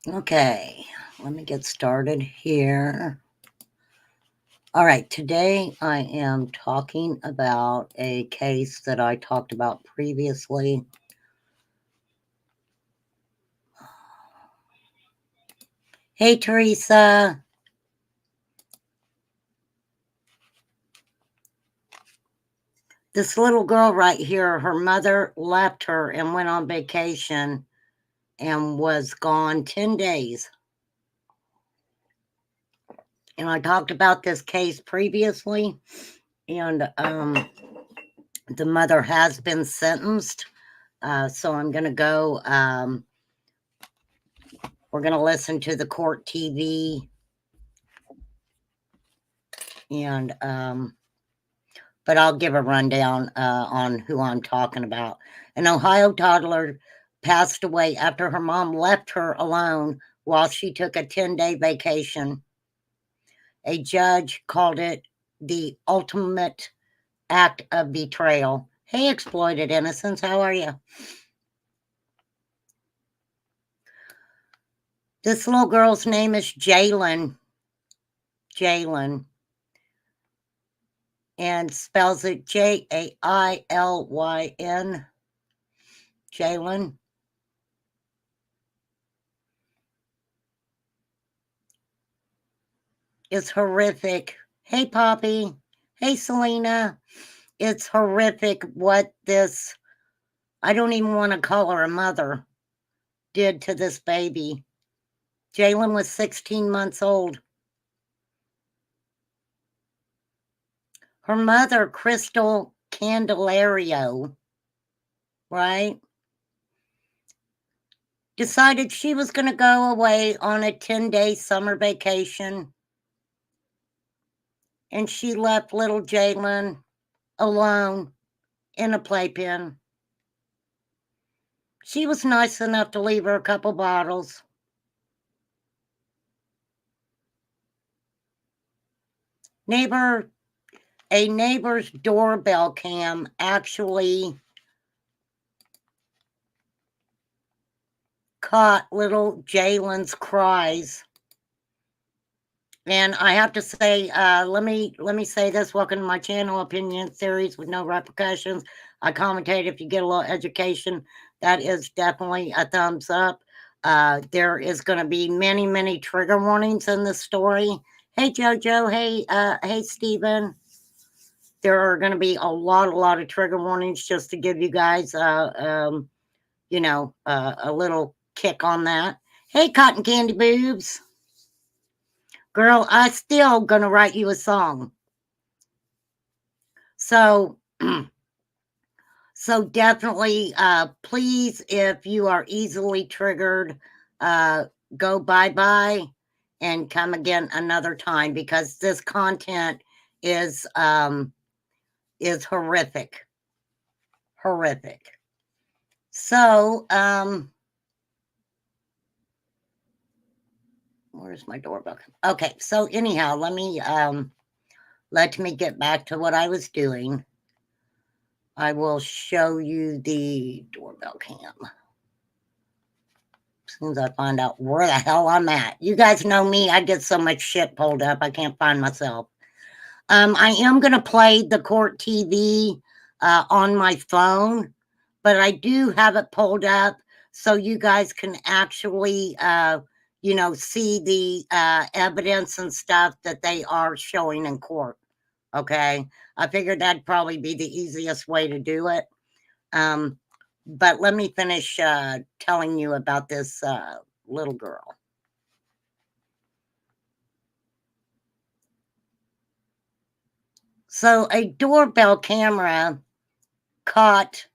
Okay, let me get started here. All right, today I am talking about a case that I talked about previously. Hey, Teresa. This little girl right here, her mother left her and went on vacation and was gone 10 days. And I talked about this case previously, and the mother has been sentenced. So I'm going to go, we're going to listen to the court TV, and but I'll give a rundown on who I'm talking about. An Ohio toddler passed away after her mom left her alone while she took a 10-day vacation. A judge called it the ultimate act of betrayal. Hey, exploited innocence, how are you? This little girl's name is Jaylin. Jaylin. And spells it Jailyn. Jaylin. It's horrific. Hey, Poppy. Hey, Selena. It's horrific what this, I don't even want to call her a mother, did to this baby. Jaylin was 16 months old. Her mother, Crystal Candelario, right, decided she was going to go away on a 10-day summer vacation. And she left little Jaylin alone in a playpen. She was nice enough to leave her a couple bottles. A neighbor's doorbell cam actually caught little Jaylin's cries. And I have to say, let me say this. Welcome to my channel, Opinion Series with no repercussions. I commentate if you get a little education. That is definitely a thumbs up. There is going to be many trigger warnings in this story. Hey, Jojo. Hey, Stephen. There are going to be a lot of trigger warnings just to give you guys, a little kick on that. Hey, Cotton Candy Boobs. Girl, I still going to write you a song. So, so definitely, please, if you are easily triggered, go bye-bye and come again another time, because this content is horrific. Horrific. So, where's my doorbell? Okay, so anyhow, let me get back to what I was doing. I will show you the doorbell cam. As soon as I find out where the hell I'm at. You guys know me, I get so much shit pulled up, I can't find myself. I am going to play the court TV on my phone, but I do have it pulled up so you guys can actually, see the evidence and stuff that they are showing in court. Okay. I figured that'd probably be the easiest way to do it. But let me finish telling you about this little girl. So a doorbell camera caught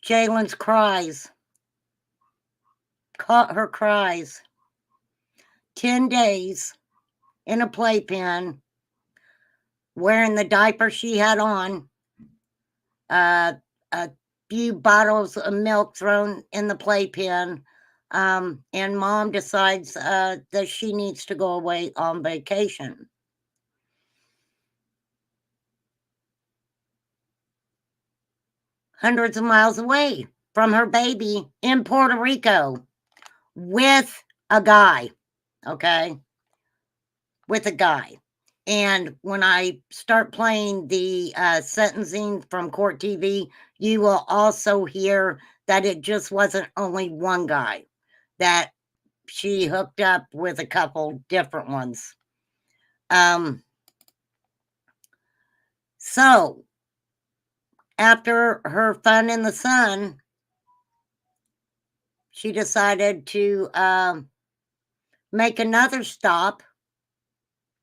Jaylin's cries, caught her cries. 10 days in a playpen, wearing the diaper she had on, a few bottles of milk thrown in the playpen, and mom decides that she needs to go away on vacation. Hundreds of miles away from her baby in Puerto Rico. with a guy, okay? With a guy. And when I start playing the sentencing from Court TV, you will also hear that it just wasn't only one guy, that she hooked up with a couple different ones. So after her fun in the sun, she decided to make another stop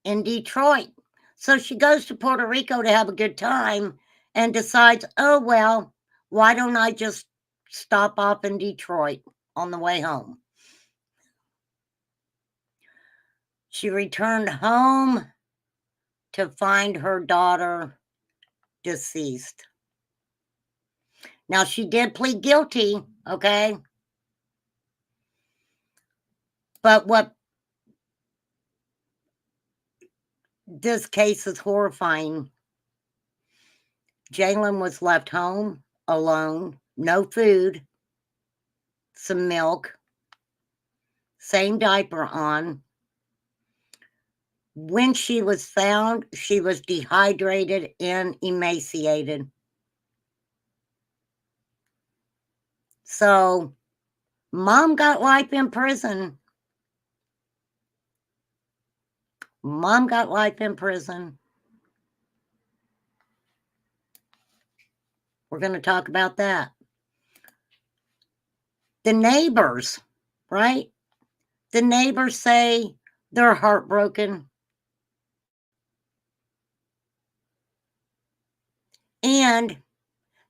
in Detroit. So she goes to Puerto Rico to have a good time and decides, oh, well, why don't I just stop off in Detroit on the way home? She returned home to find her daughter deceased. Now, she did plead guilty, okay? But what this case is horrifying. Jaylin was left home alone, no food, some milk, same diaper on. When she was found, she was dehydrated and emaciated. So, mom got life in prison. Mom got life in prison. We're going to talk about that. The neighbors, right? The neighbors say they're heartbroken. And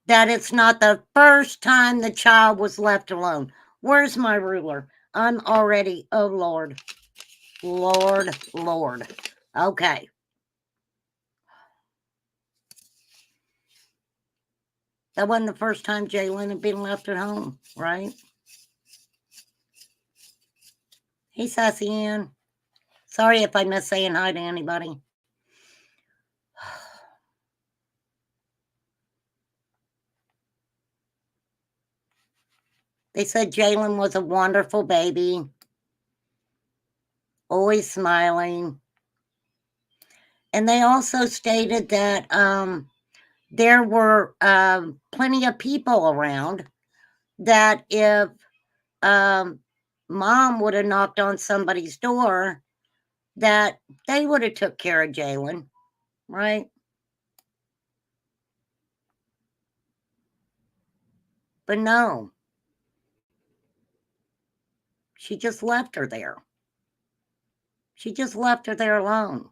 that it's not the first time the child was left alone. Where's my ruler? I'm already, oh Lord. Lord, Lord. Okay. That wasn't the first time Jaylin had been left at home, right? Hey, Sassy Ann. Sorry if I miss saying hi to anybody. They said Jaylin was a wonderful baby, always smiling. And they also stated that there were plenty of people around that if mom would have knocked on somebody's door, that they would have took care of Jaylin, right? But no, she just left her there. She just left her there alone.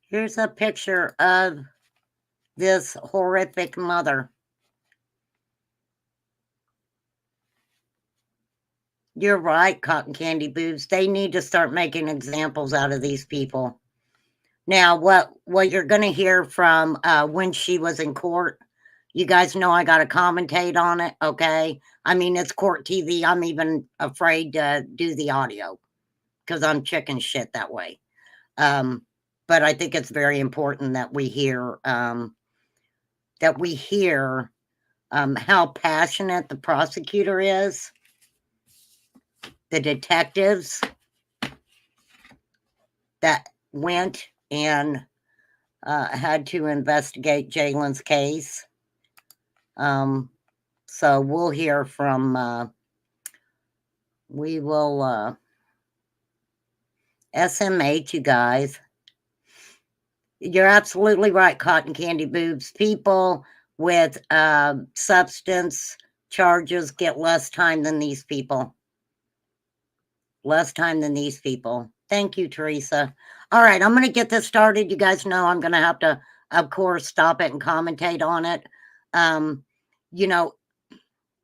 Here's a picture of this horrific mother. You're right, Cotton Candy Boobs. They need to start making examples out of these people. Now, what you're going to hear from when she was in court, you guys know I got to commentate on it, okay? I mean, it's court TV. I'm even afraid to do the audio because I'm chicken shit that way. But I think it's very important that we hear how passionate the prosecutor is, the detectives that went and had to investigate Jaylin's case. So we'll hear from, we will SMH, you guys. You're absolutely right, Cotton Candy Boobs. People with substance charges get less time than these people. Less time than these people. Thank you, Teresa. All right, I'm going to get this started. You guys know I'm going to have to, of course, stop it and commentate on it. You know,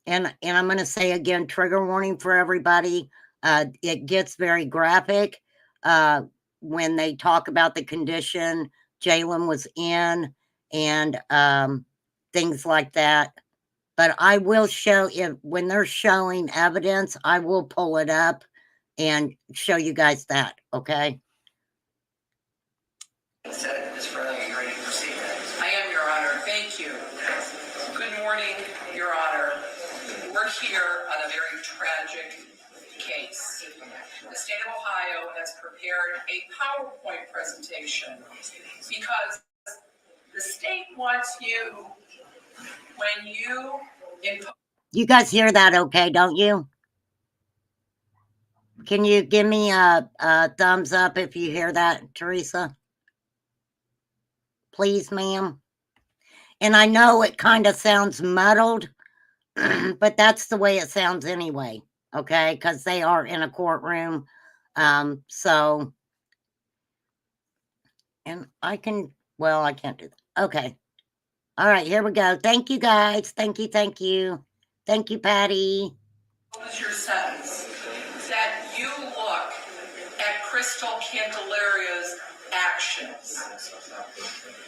and I'm going to say again, trigger warning for everybody. It gets very graphic when they talk about the condition Jaylin was in and things like that. But I will show it when they're showing evidence. I will pull it up and show you guys that, okay? Ms. Furling, are you ready to proceed? I am, Your Honor. Thank you. Good morning, Your Honor. We're We're here on a very tragic case. The state of Ohio has prepared a PowerPoint presentation because the state wants you, when you impose. You guys hear that okay, don't you? Can you give me a thumbs up if you hear that, Teresa? Please, ma'am. And I know it kind of sounds muddled, but that's the way it sounds anyway, okay? Because they are in a courtroom. So, and I can, well, I can't do that. Okay. All right, here we go. Thank you, guys. Thank you, thank you. Thank you, Patty. What was your sentence? That you look at Crystal Candelario's actions.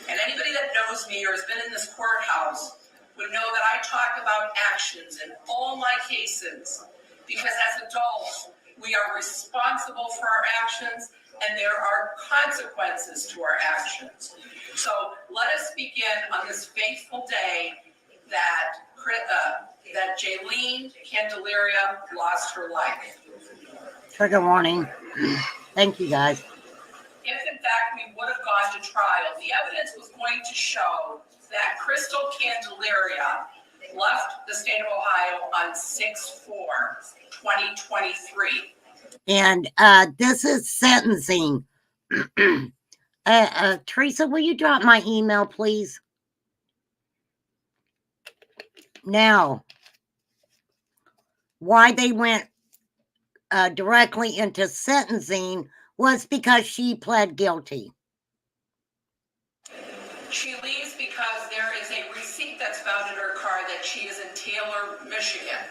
And anybody that knows me or has been in this courthouse would know that I talk about actions in all my cases, because as adults, we are responsible for our actions and there are consequences to our actions. So let us begin on this fateful day that Jaylin Candelario lost her life. Trigger warning. Thank you, guys. If in fact we would have gone to trial, the evidence was going to show that Crystal Candelario left the state of Ohio on 6/4/2023. And this is sentencing. Teresa, will you drop my email, please? Now, why they went directly into sentencing was because she pled guilty. She leaves because there is a receipt that's found in her car that she is in Taylor, Michigan.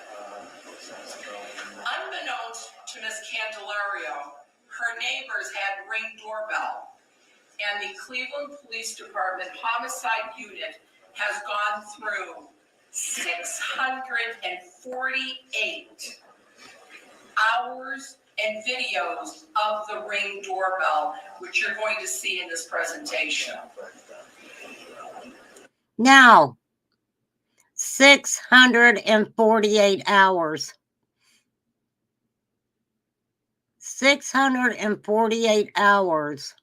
Unbeknownst to Ms. Candelario, her neighbors had Ring doorbell, and the Cleveland Police Department Homicide Unit has gone through 648 hours and videos of the Ring doorbell, which you're going to see in this presentation. Now, 648 hours. 648 hours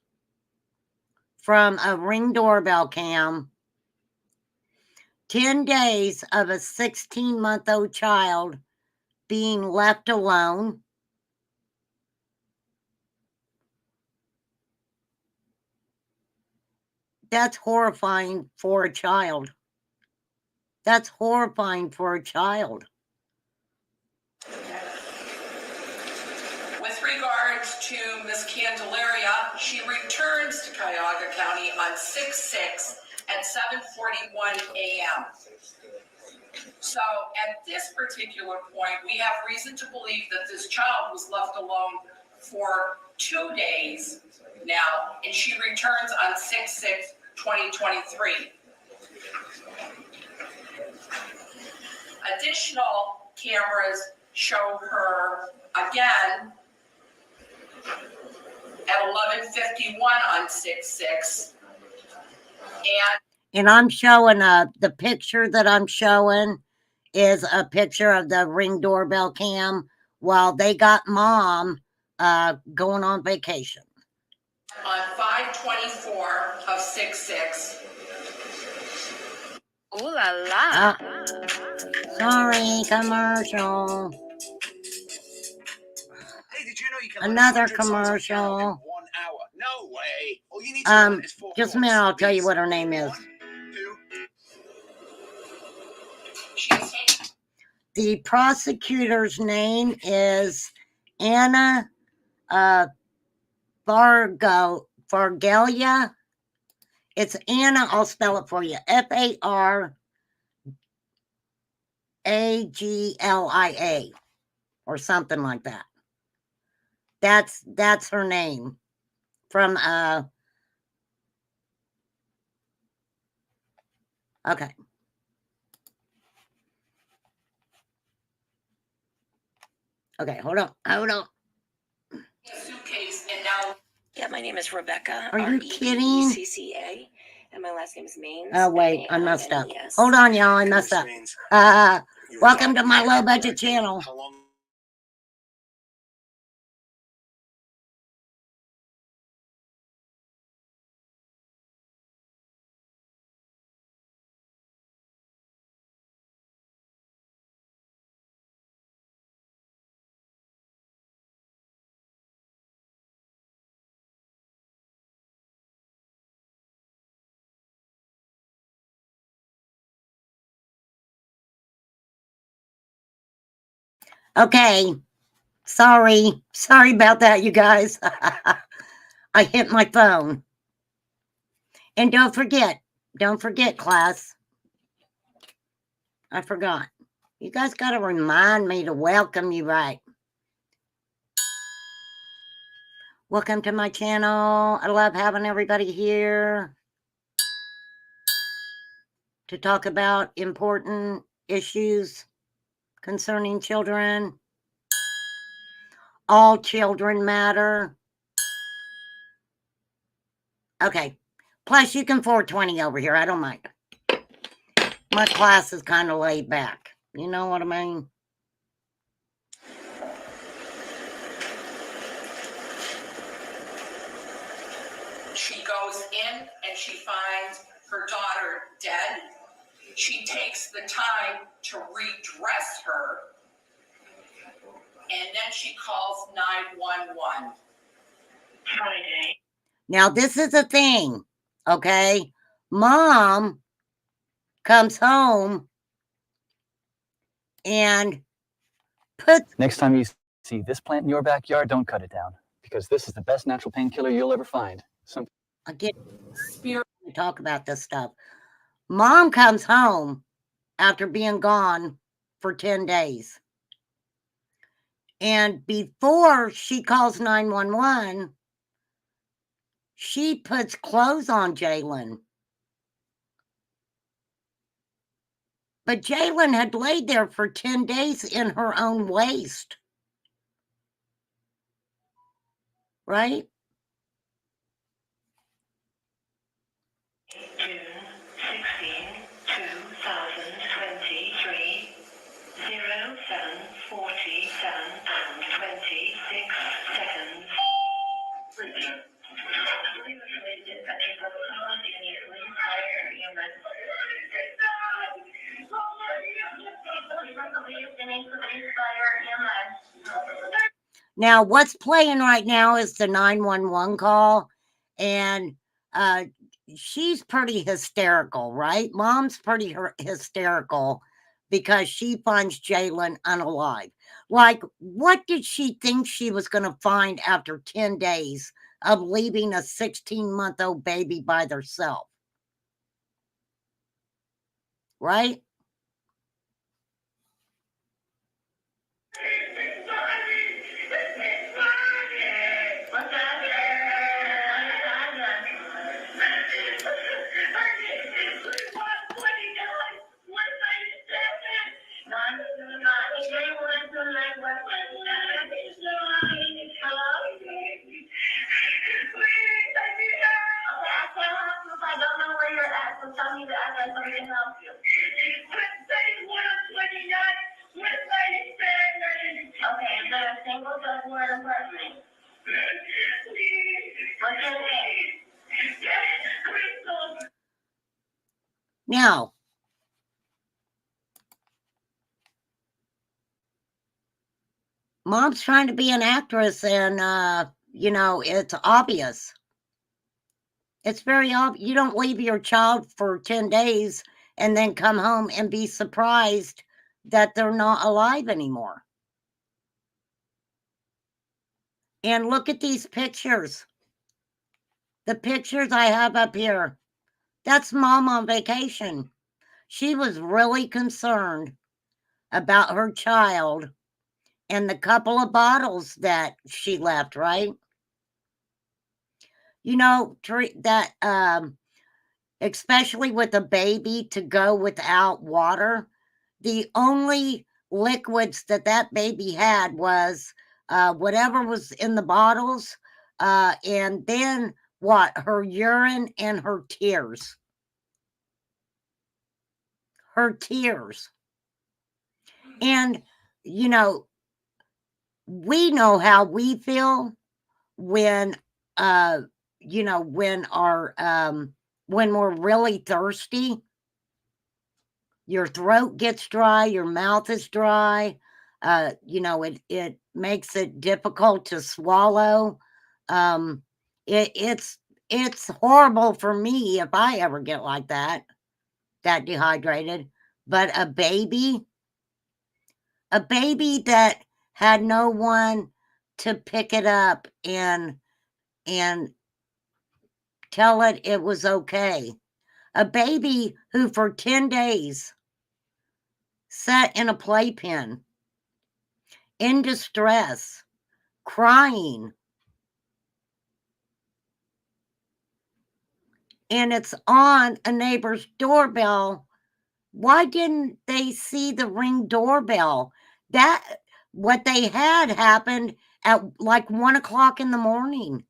from a Ring doorbell cam. 10 days of a 16-month-old child being left alone. That's horrifying for a child. That's horrifying for a child. With regards to Ms. Candelario, she returns to Cuyahoga County on 6/6 at 7:41 a.m. So at this particular point, we have reason to believe that this child was left alone for 2 days now, and she returns on 6/6/2023. Additional cameras show her again at 11:51 on 6/6. And I'm showing the picture that I'm showing is a picture of the Ring doorbell cam while they got mom going on vacation. On 5/24 of 6/6. Ooh la la. Sorry, commercial. Hey, did you know you can Another learn 100 songs on piano commercial. in 1 hour? No way. All you need to learn is 4 Just a chords. minute, I'll tell you Beats. what her name is. 1, 2. The prosecutor's name is Anna Fargalia. It's Anna, I'll spell it for you. Faraglia or something like that. That's her name from okay. Okay, hold on. Suitcase and now. Yeah, my name is Rebecca. Are you kidding? REBCCA, and my last name is Maines. Oh wait, I messed up. MAINES. Hold on, y'all. I messed up. Welcome to my low budget channel. How long? Okay. Sorry about that, you guys. I hit my phone. And don't forget, class. I forgot. You guys got to remind me to welcome you right. Welcome to my channel. I love having everybody here to talk about important issues concerning children. All children matter. Okay. Plus, you can 420 over here. I don't mind. My class is kind of laid back. You know what I mean? She goes in and she finds her daughter dead. She takes the time to redress her, and then she calls 911. Friday. Now, this is a thing, okay? Mom comes home and puts... Next time you see this plant in your backyard, don't cut it down, because this is the best natural painkiller you'll ever find. I get spirit to talk about this stuff. Mom comes home after being gone for 10 days. And before she calls 911, she puts clothes on Jaylin. But Jaylin had laid there for 10 days in her own waste. Right? June 16, 2023, 07:47 and 26 seconds. Now, what's playing right now is the 911 call, and she's pretty hysterical, right? Mom's pretty hysterical because she finds Jaylin unalive. Like, what did she think she was going to find after 10 days of leaving a 16-month-old baby by herself? Right? Now, Mom's trying to be an actress, and, you know, it's obvious. It's very obvious. You don't leave your child for 10 days and then come home and be surprised that they're not alive anymore. And look at these pictures. The pictures I have up here. That's Mom on vacation. She was really concerned about her child and the couple of bottles that she left, right? You know, that especially with a baby, to go without water, the only liquids that baby had was whatever was in the bottles, and then what? Her urine and her tears. Her tears. And, you know, we know how we feel when, you know, when when we're really thirsty. Your throat gets dry, your mouth is dry. You know, it makes it difficult to swallow. Um, it's horrible for me if I ever get like that dehydrated. But a baby that had no one to pick it up and tell it was okay. A baby who for 10 days sat in a playpen in distress, crying. And it's on a neighbor's doorbell. Why didn't they see the Ring doorbell? That what they had happened at like 1 o'clock in the morning.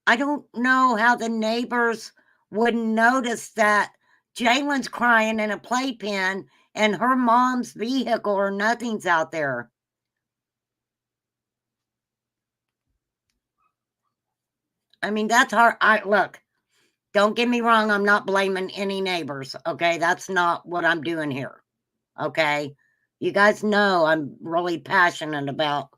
I don't know how the neighbors wouldn't notice that Jaylin's crying in a playpen and her mom's vehicle or nothing's out there. I mean, that's hard. Look, don't get me wrong. I'm not blaming any neighbors. Okay. That's not what I'm doing here. Okay. You guys know I'm really passionate about,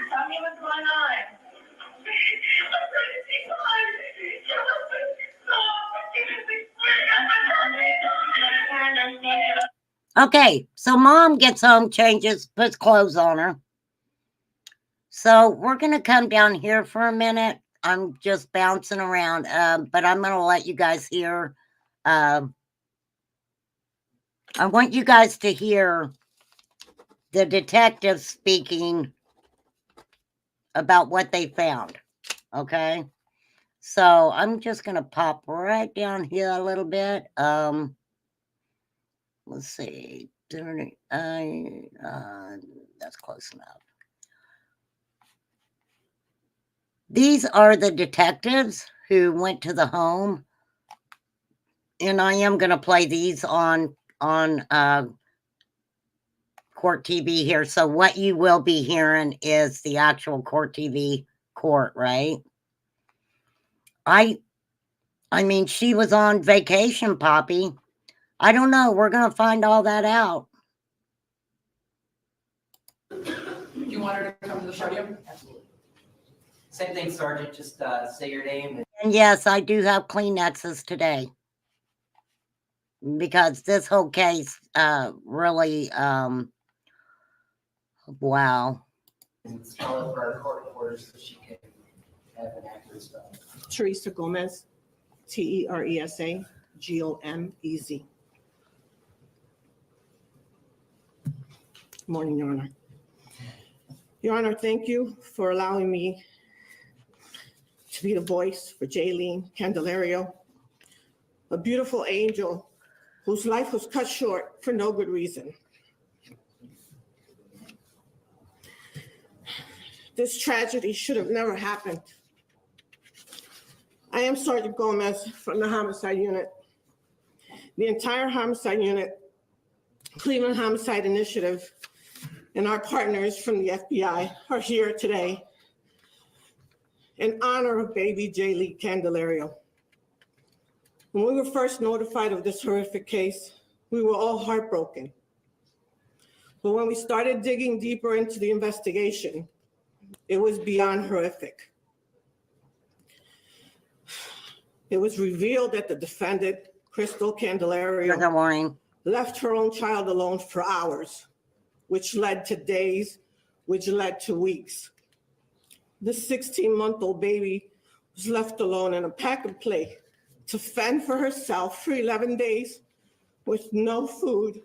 Tell me what's going on. okay. So mom gets home, changes, puts clothes on her. So we're going to come down here for a minute. I'm just bouncing around, but I'm going to let you guys hear. I want you guys to hear the detective speaking about what they found. Okay. So I'm just going to pop right down here a little bit. Let's see. That's close enough. These are the detectives who went to the home, and I am going to play these on court TV here. So what you will be hearing is the actual court TV court, right? I mean, she was on vacation, Poppy. I don't know. We're going to find all that out. Do you want her to come to the podium? Absolutely. Same thing, Sergeant. Just say your name. And yes, I do have Kleenexes today. Because this whole case really, wow. And spell it for our court reporters so she can have an accurate spelling. Teresa Gomez, Teresa Gomez. Morning, Your Honor. Your Honor, thank you for allowing me to be the voice for Jaylin Candelario, a beautiful angel whose life was cut short for no good reason. This tragedy should have never happened. I am Sergeant Gomez from the Homicide Unit. The entire Homicide Unit, Cleveland Homicide Initiative, and our partners from the FBI are here today in honor of baby Jaylin Candelario. When we were first notified of this horrific case, we were all heartbroken. But when we started digging deeper into the investigation, it was beyond horrific. It was revealed that the defendant, Crystal Candelario, left her own child alone for hours, which led to days, which led to weeks. The 16-month-old baby was left alone in a pack and play to fend for herself for 11 days with no food,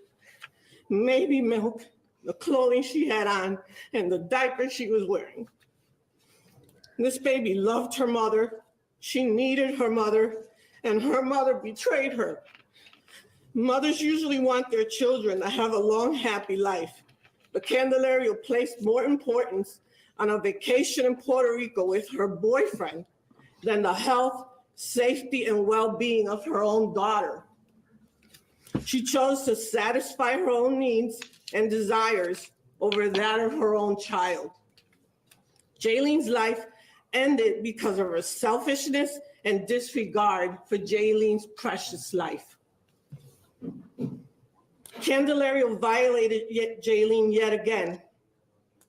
maybe milk, the clothing she had on, and the diaper she was wearing. This baby loved her mother. She needed her mother, and her mother betrayed her. Mothers usually want their children to have a long, happy life, but Candelario placed more importance on a vacation in Puerto Rico with her boyfriend than the health, safety, and well-being of her own daughter. She chose to satisfy her own needs and desires over that of her own child. Jaylin's life ended because of her selfishness and disregard for Jaylin's precious life. Candelario violated Jaylin yet again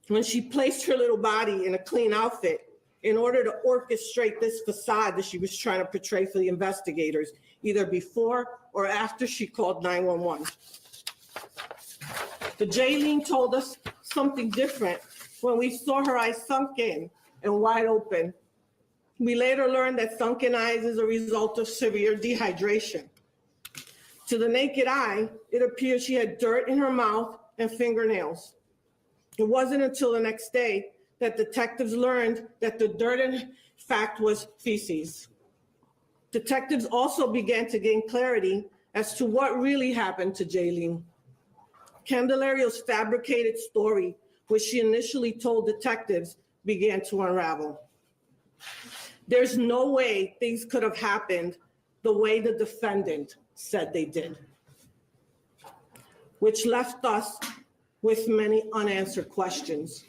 when she placed her little body in a clean outfit in order to orchestrate this facade that she was trying to portray for the investigators, either before or after she called 911. But Jaylin told us something different when we saw her eyes sunk in and wide open. We later learned that sunken eyes is a result of severe dehydration. To the naked eye, it appeared she had dirt in her mouth and fingernails. It wasn't until the next day that detectives learned that the dirt, in fact, was feces. Detectives also began to gain clarity as to what really happened to Jaylin. Candelario's fabricated story, which she initially told detectives, began to unravel. There's no way things could have happened the way the defendant said they did, which left us with many unanswered questions.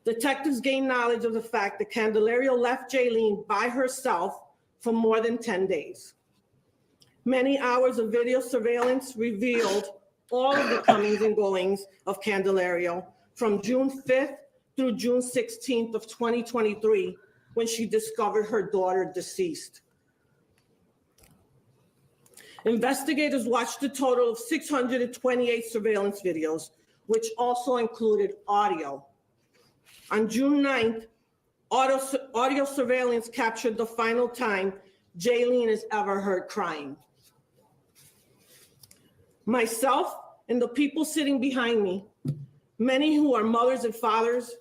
Detectives gained knowledge of the fact that Candelario left Jaylin by herself for more than 10 days. Many hours of video surveillance revealed all of the comings and goings of Candelario from June 5th through June 16th of 2023, when she discovered her daughter deceased. Investigators watched a total of 628 surveillance videos, which also included audio. On June 9th, audio surveillance captured the final time Jaylin is ever heard crying. Myself and the people sitting behind me, many who are mothers and fathers,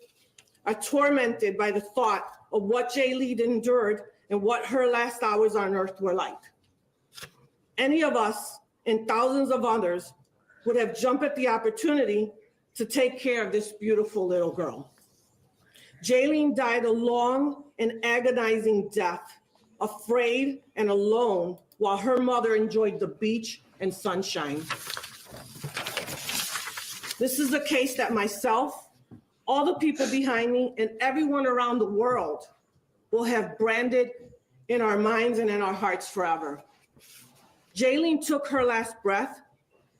are tormented by the thought of what Jaylin endured and what her last hours on earth were like. Any of us and thousands of others would have jumped at the opportunity to take care of this beautiful little girl. Jaylin died a long and agonizing death, afraid and alone, while her mother enjoyed the beach and sunshine. This is a case that myself, all the people behind me, and everyone around the world will have branded in our minds and in our hearts forever. Jaylin took her last breath,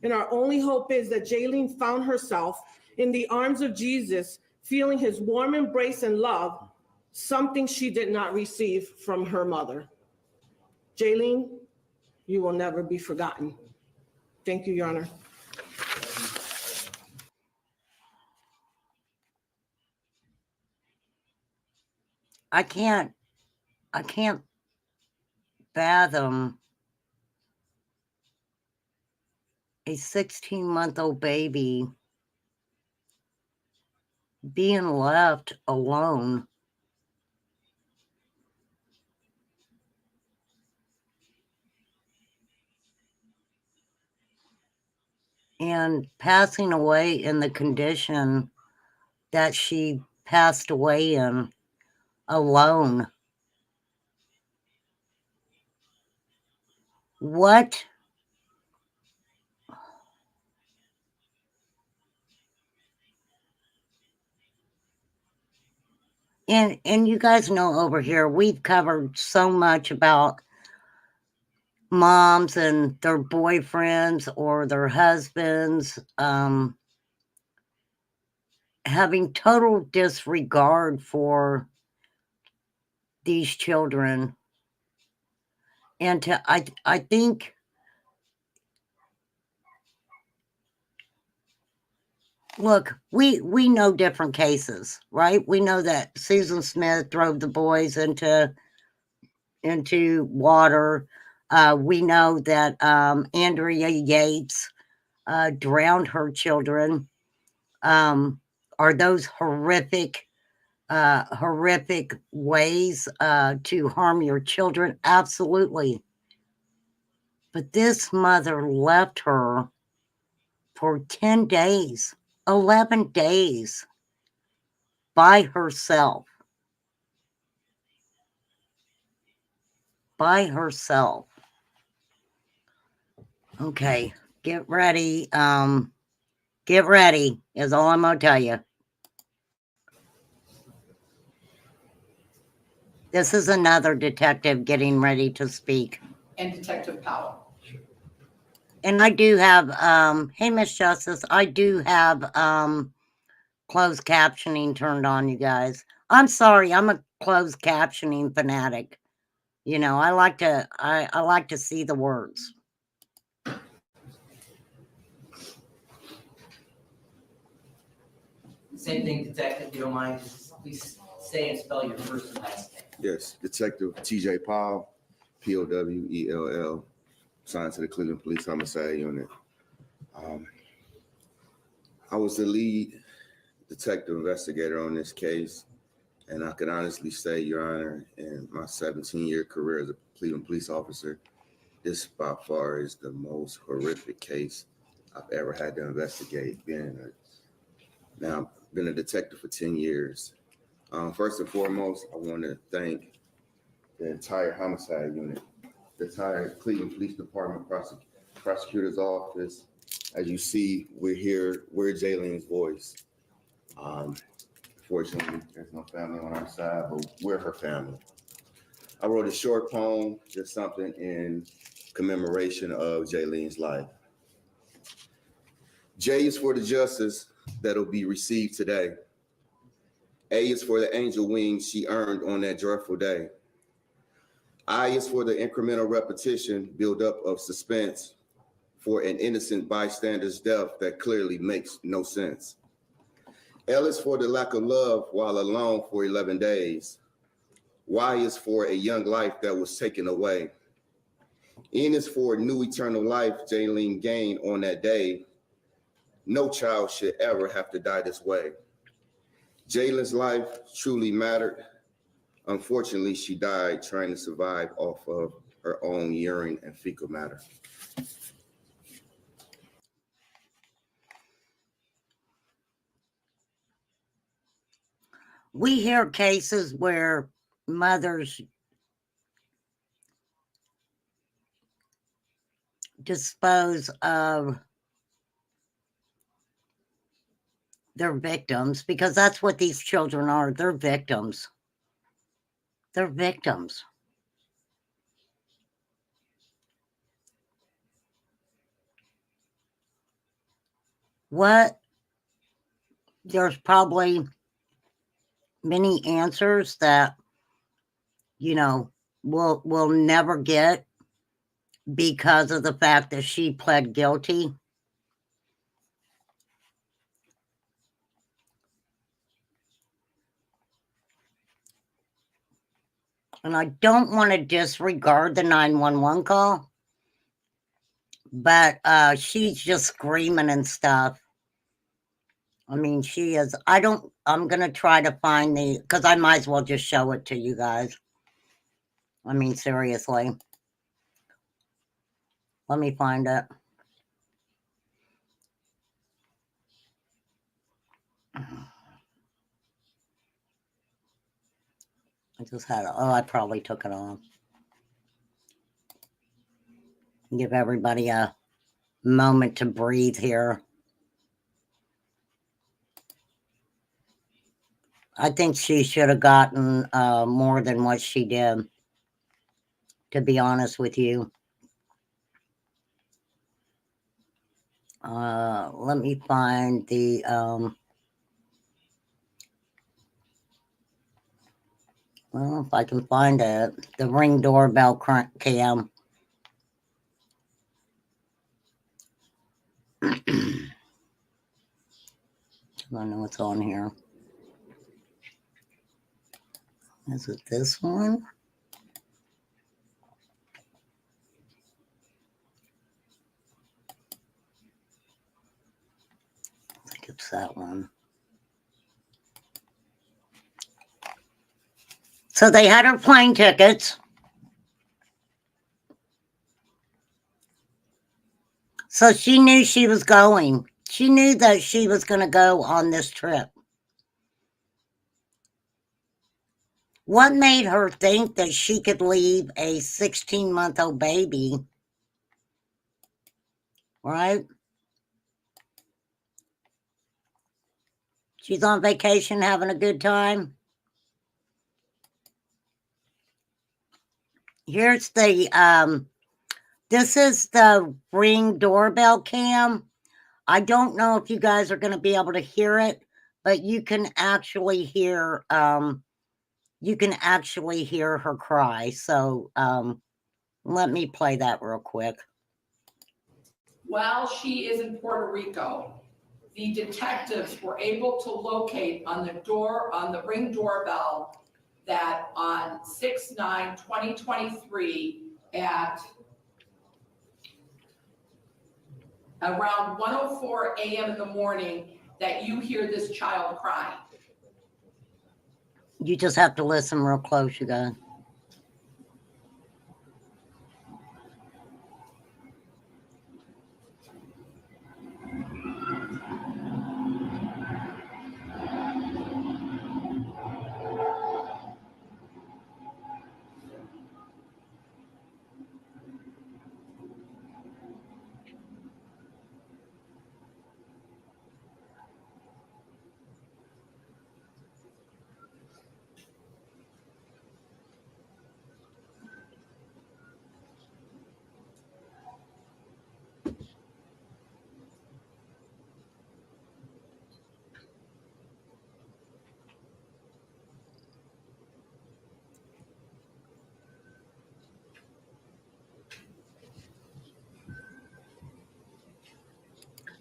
and our only hope is that Jaylin found herself in the arms of Jesus, feeling his warm embrace and love, something she did not receive from her mother. Jaylin, you will never be forgotten. Thank you, Your Honor. I can't fathom a 16-month-old baby being left alone. And passing away in the condition that she passed away in, alone. What? And you guys know over here, we've covered so much about moms and their boyfriends or their husbands having total disregard for these children. And I think look, we know different cases, right? We know that Susan Smith drove the boys into water. We know that Andrea Yates drowned her children. Are those horrific ways to harm your children? Absolutely. But this mother left her for 10 days, 11 days by herself. By herself. Okay, get ready. Get ready is all I'm gonna tell you. This is another detective getting ready to speak. And Detective Powell. And I do have, hey, Miss Justice, I do have closed captioning turned on, you guys. I'm sorry, I'm a closed captioning fanatic. You know, I like to see the words. Same thing, Detective, if you don't mind, just please say and spell your first and last name. Yes, Detective T.J. Powell, Powell, assigned to the Cleveland Police Homicide Unit. I was the lead detective investigator on this case, and I can honestly say, Your Honor, in my 17-year career as a Cleveland police officer, this by far is the most horrific case I've ever had to investigate. Now, I've been a detective for 10 years. First and foremost, I want to thank the entire homicide unit, the entire Cleveland Police Department, prosecutor's office. As you see, we're here, we're Jaylin's voice. Fortunately, there's no family on our side, but we're her family. I wrote a short poem, just something in commemoration of Jaylin's life. J is for the justice that'll be received today. A is for the angel wings she earned on that joyful day. I is for the incremental repetition, build up of suspense for an innocent bystander's death that clearly makes no sense. L is for the lack of love while alone for 11 days. Y is for a young life that was taken away. N is for new eternal life Jaylin gained on that day. No child should ever have to die this way. Jaylin's life truly mattered. Unfortunately, she died trying to survive off of her own urine and fecal matter. We hear cases where mothers dispose of their victims, because that's what these children are. They're victims. They're victims. There's probably many answers that, you know, we'll never get because of the fact that she pled guilty. And I don't want to disregard the 911 call, but she's just screaming and stuff. I mean, she is, I'm going to try to find because I might as well just show it to you guys. I mean, seriously. Let me find it. I just had it. Oh, I probably took it off. Give everybody a moment to breathe here. I think she should have gotten more than what she did, to be honest with you. Let me find the well, if I can find it, the Ring doorbell cam. I know it's on here. Is it this one? Oops, that one. So they had her plane tickets. So she knew she was going. She knew that she was going to go on this trip. What made her think that she could leave a 16-month-old baby? Right? She's on vacation having a good time. Here's the, this is the Ring doorbell cam. I don't know if you guys are going to be able to hear it, but you can actually hear, her cry. So, let me play that real quick. While she is in Puerto Rico, the detectives were able to locate on the Ring doorbell that on 6/9/2023 at around 1:04 a.m. in the morning that you hear this child crying. You just have to listen real close, you guys.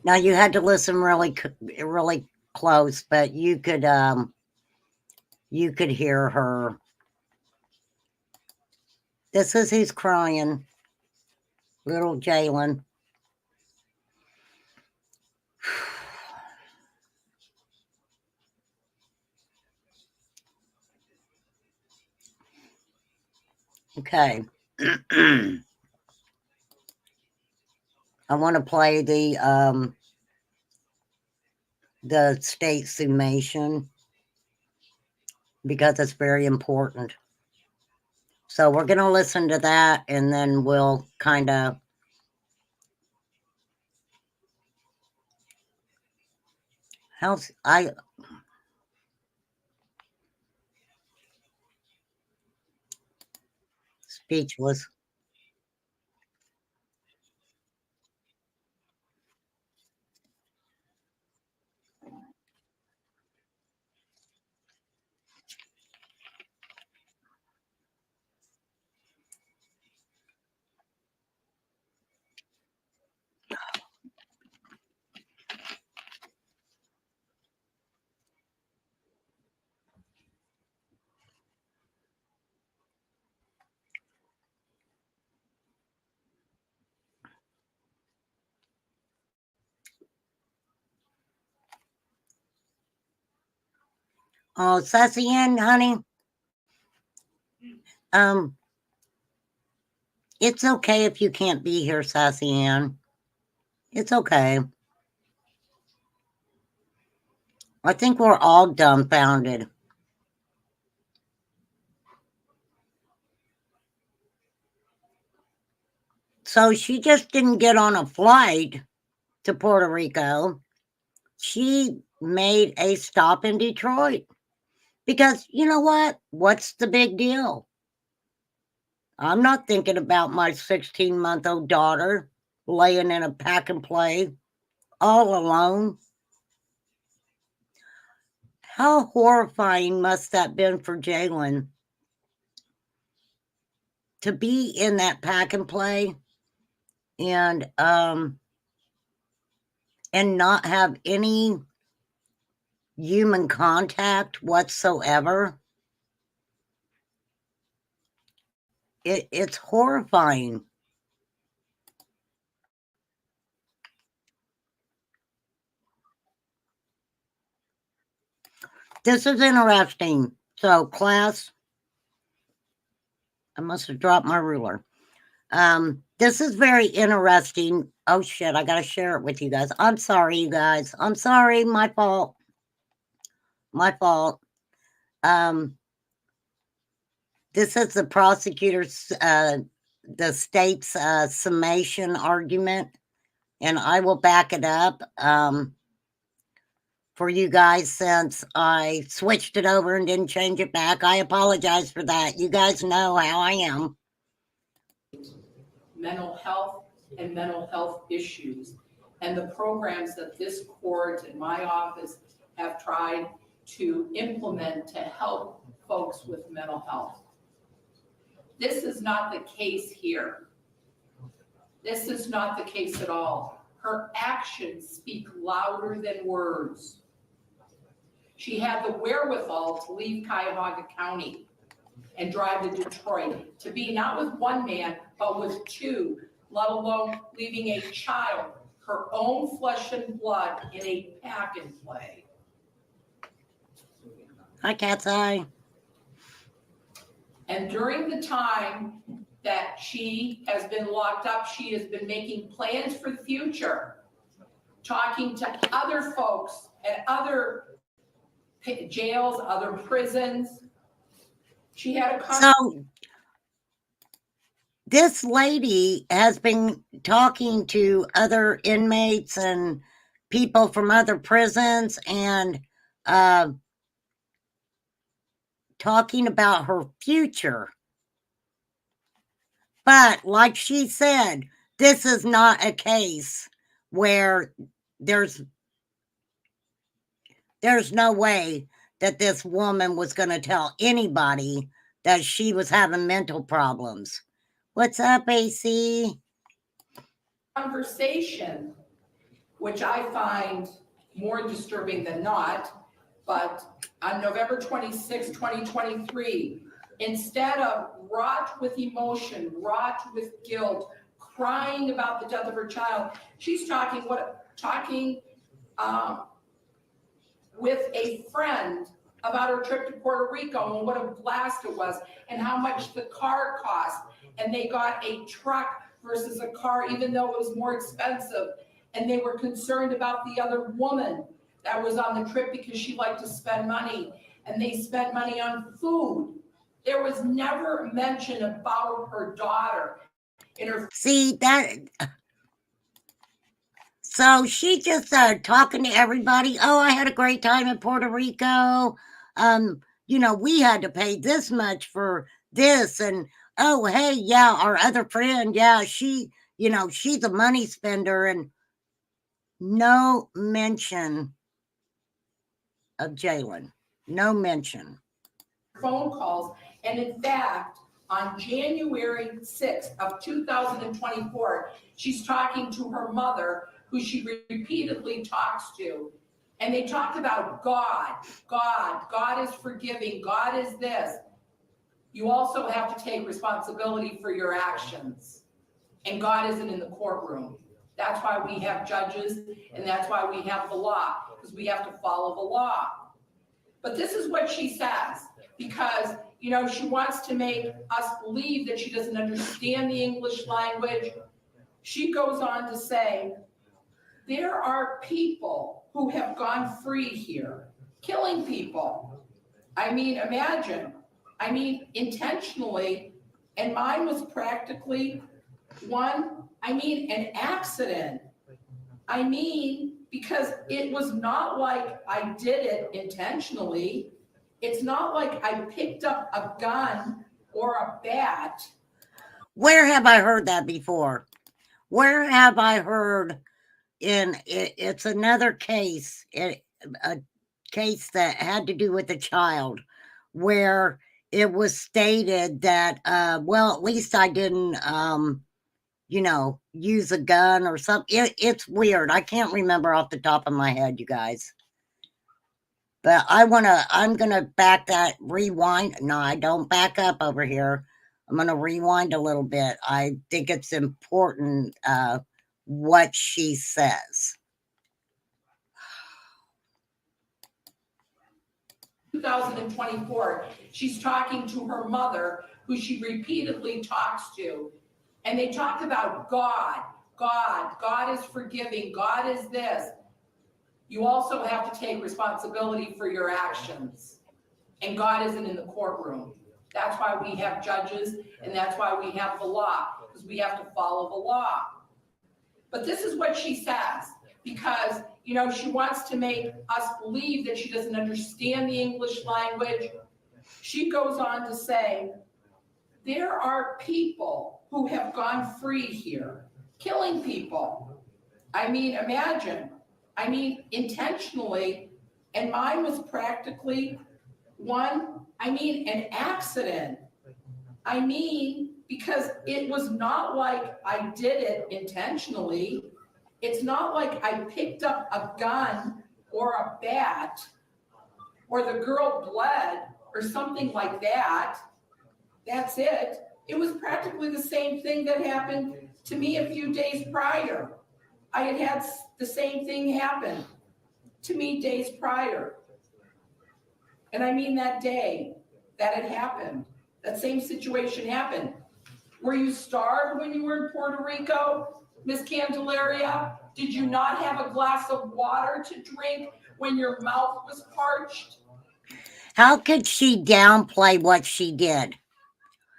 Now you had to listen really close, but you could hear her. This is who's crying, little Jaylin. Okay. I want to play the state summation because it's very important. So we're going to listen to that and then we'll kind of speechless. Oh, Sassy Ann, honey. It's okay if you can't be here, Sassy Ann. It's okay. I think we're all dumbfounded. So she just didn't get on a flight to Puerto Rico. She made a stop in Detroit because you know what? What's the big deal? I'm not thinking about my 16-month-old daughter laying in a pack and play all alone. How horrifying must that have been for Jaylin to be in that pack and play and not have any human contact whatsoever. It's horrifying. This is interesting. So, class, I must have dropped my ruler. This is very interesting. Oh shit, I gotta share it with you guys. I'm sorry, you guys. I'm sorry, my fault. My fault. This is the prosecutor's, the state's summation argument, and I will back it up for you guys since I switched it over and didn't change it back. I apologize for that. You guys know how I am. Mental health and mental health issues, and the programs that this court and my office have tried to implement to help folks with mental health. This is not the case here. This is not the case at all. Her actions speak louder than words. She had the wherewithal to leave Cuyahoga County and drive to Detroit, to be not with one man, but with two, let alone leaving a child, her own flesh and blood, in a pack and play. Hi, Cat's Eye. And during the time that she has been locked up, she has been making plans for the future, talking to other folks at other jails, other prisons. She had a So this lady has been talking to other inmates and people from other prisons and talking about her future. But like she said, this is not a case where there's no way that this woman was going to tell anybody that she was having mental problems. What's up, AC? conversation, which I find more disturbing than not, but on November 26, 2023, instead of wrought with emotion, wrought with guilt, crying about the death of her child, she's talking with a friend about her trip to Puerto Rico and what a blast it was and how much the car cost. And they got a truck versus a car, even though it was more expensive. And they were concerned about the other woman that was on the trip because she liked to spend money. And they spent money on food. There was never mention about her daughter in her. See that? So she just started talking to everybody. Oh, I had a great time in Puerto Rico. We had to pay this much for this. And oh, hey, yeah, our other friend, yeah, she's a money spender. And no mention of Jaylin. No mention. Phone calls. And in fact, on January 6th of 2024, she's talking to her mother, who she repeatedly talks to. And they talked about God is forgiving, God is this. You also have to take responsibility for your actions. And God isn't in the courtroom. That's why we have judges, and that's why we have the law, because we have to follow the law. But this is what she says, because she wants to make us believe that she doesn't understand the English language. She goes on to say, there are people who have gone free here, killing people. I mean, imagine. I mean, intentionally, and mine was practically an accident. Because it was not like I did it intentionally. It's not like I picked up a gun or a bat. Where have I heard that before? Where have I heard it's another case, a case that had to do with a child, where it was stated that, well, at least I didn't, use a gun or something. It's weird. I can't remember off the top of my head, you guys. But I'm going to rewind. No, I don't back up over here. I'm going to rewind a little bit. I think it's important what she says. 2024, she's talking to her mother, who she repeatedly talks to. And they talk about God is forgiving, God is this. You also have to take responsibility for your actions. And God isn't in the courtroom. That's why we have judges, and that's why we have the law, because we have to follow the law. But this is what she says, because, you know, she wants to make us believe that she doesn't understand the English language. She goes on to say, there are people who have gone free here, killing people. I mean, imagine, intentionally, and mine was practically an accident. Because it was not like I did it intentionally. It's not like I picked up a gun or a bat or the girl bled or something like that. That's it. It was practically the same thing that happened to me a few days prior. I had the same thing happen to me days prior. And I mean that day that it happened, that same situation happened. Were you starved when you were in Puerto Rico, Miss Candelaria? Did you not have a glass of water to drink when your mouth was parched? How could she downplay what she did?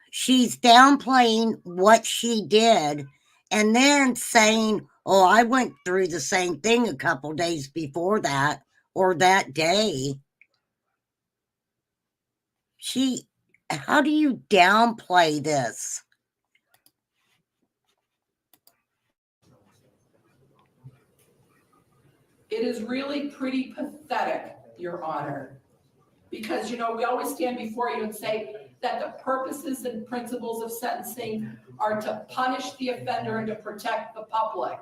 She's downplaying what she did and then saying, oh, I went through the same thing a couple days before that or that day. How do you downplay this? It is really pretty pathetic, Your Honor, because, you know, we always stand before you and say that the purposes and principles of sentencing are to punish the offender and to protect the public.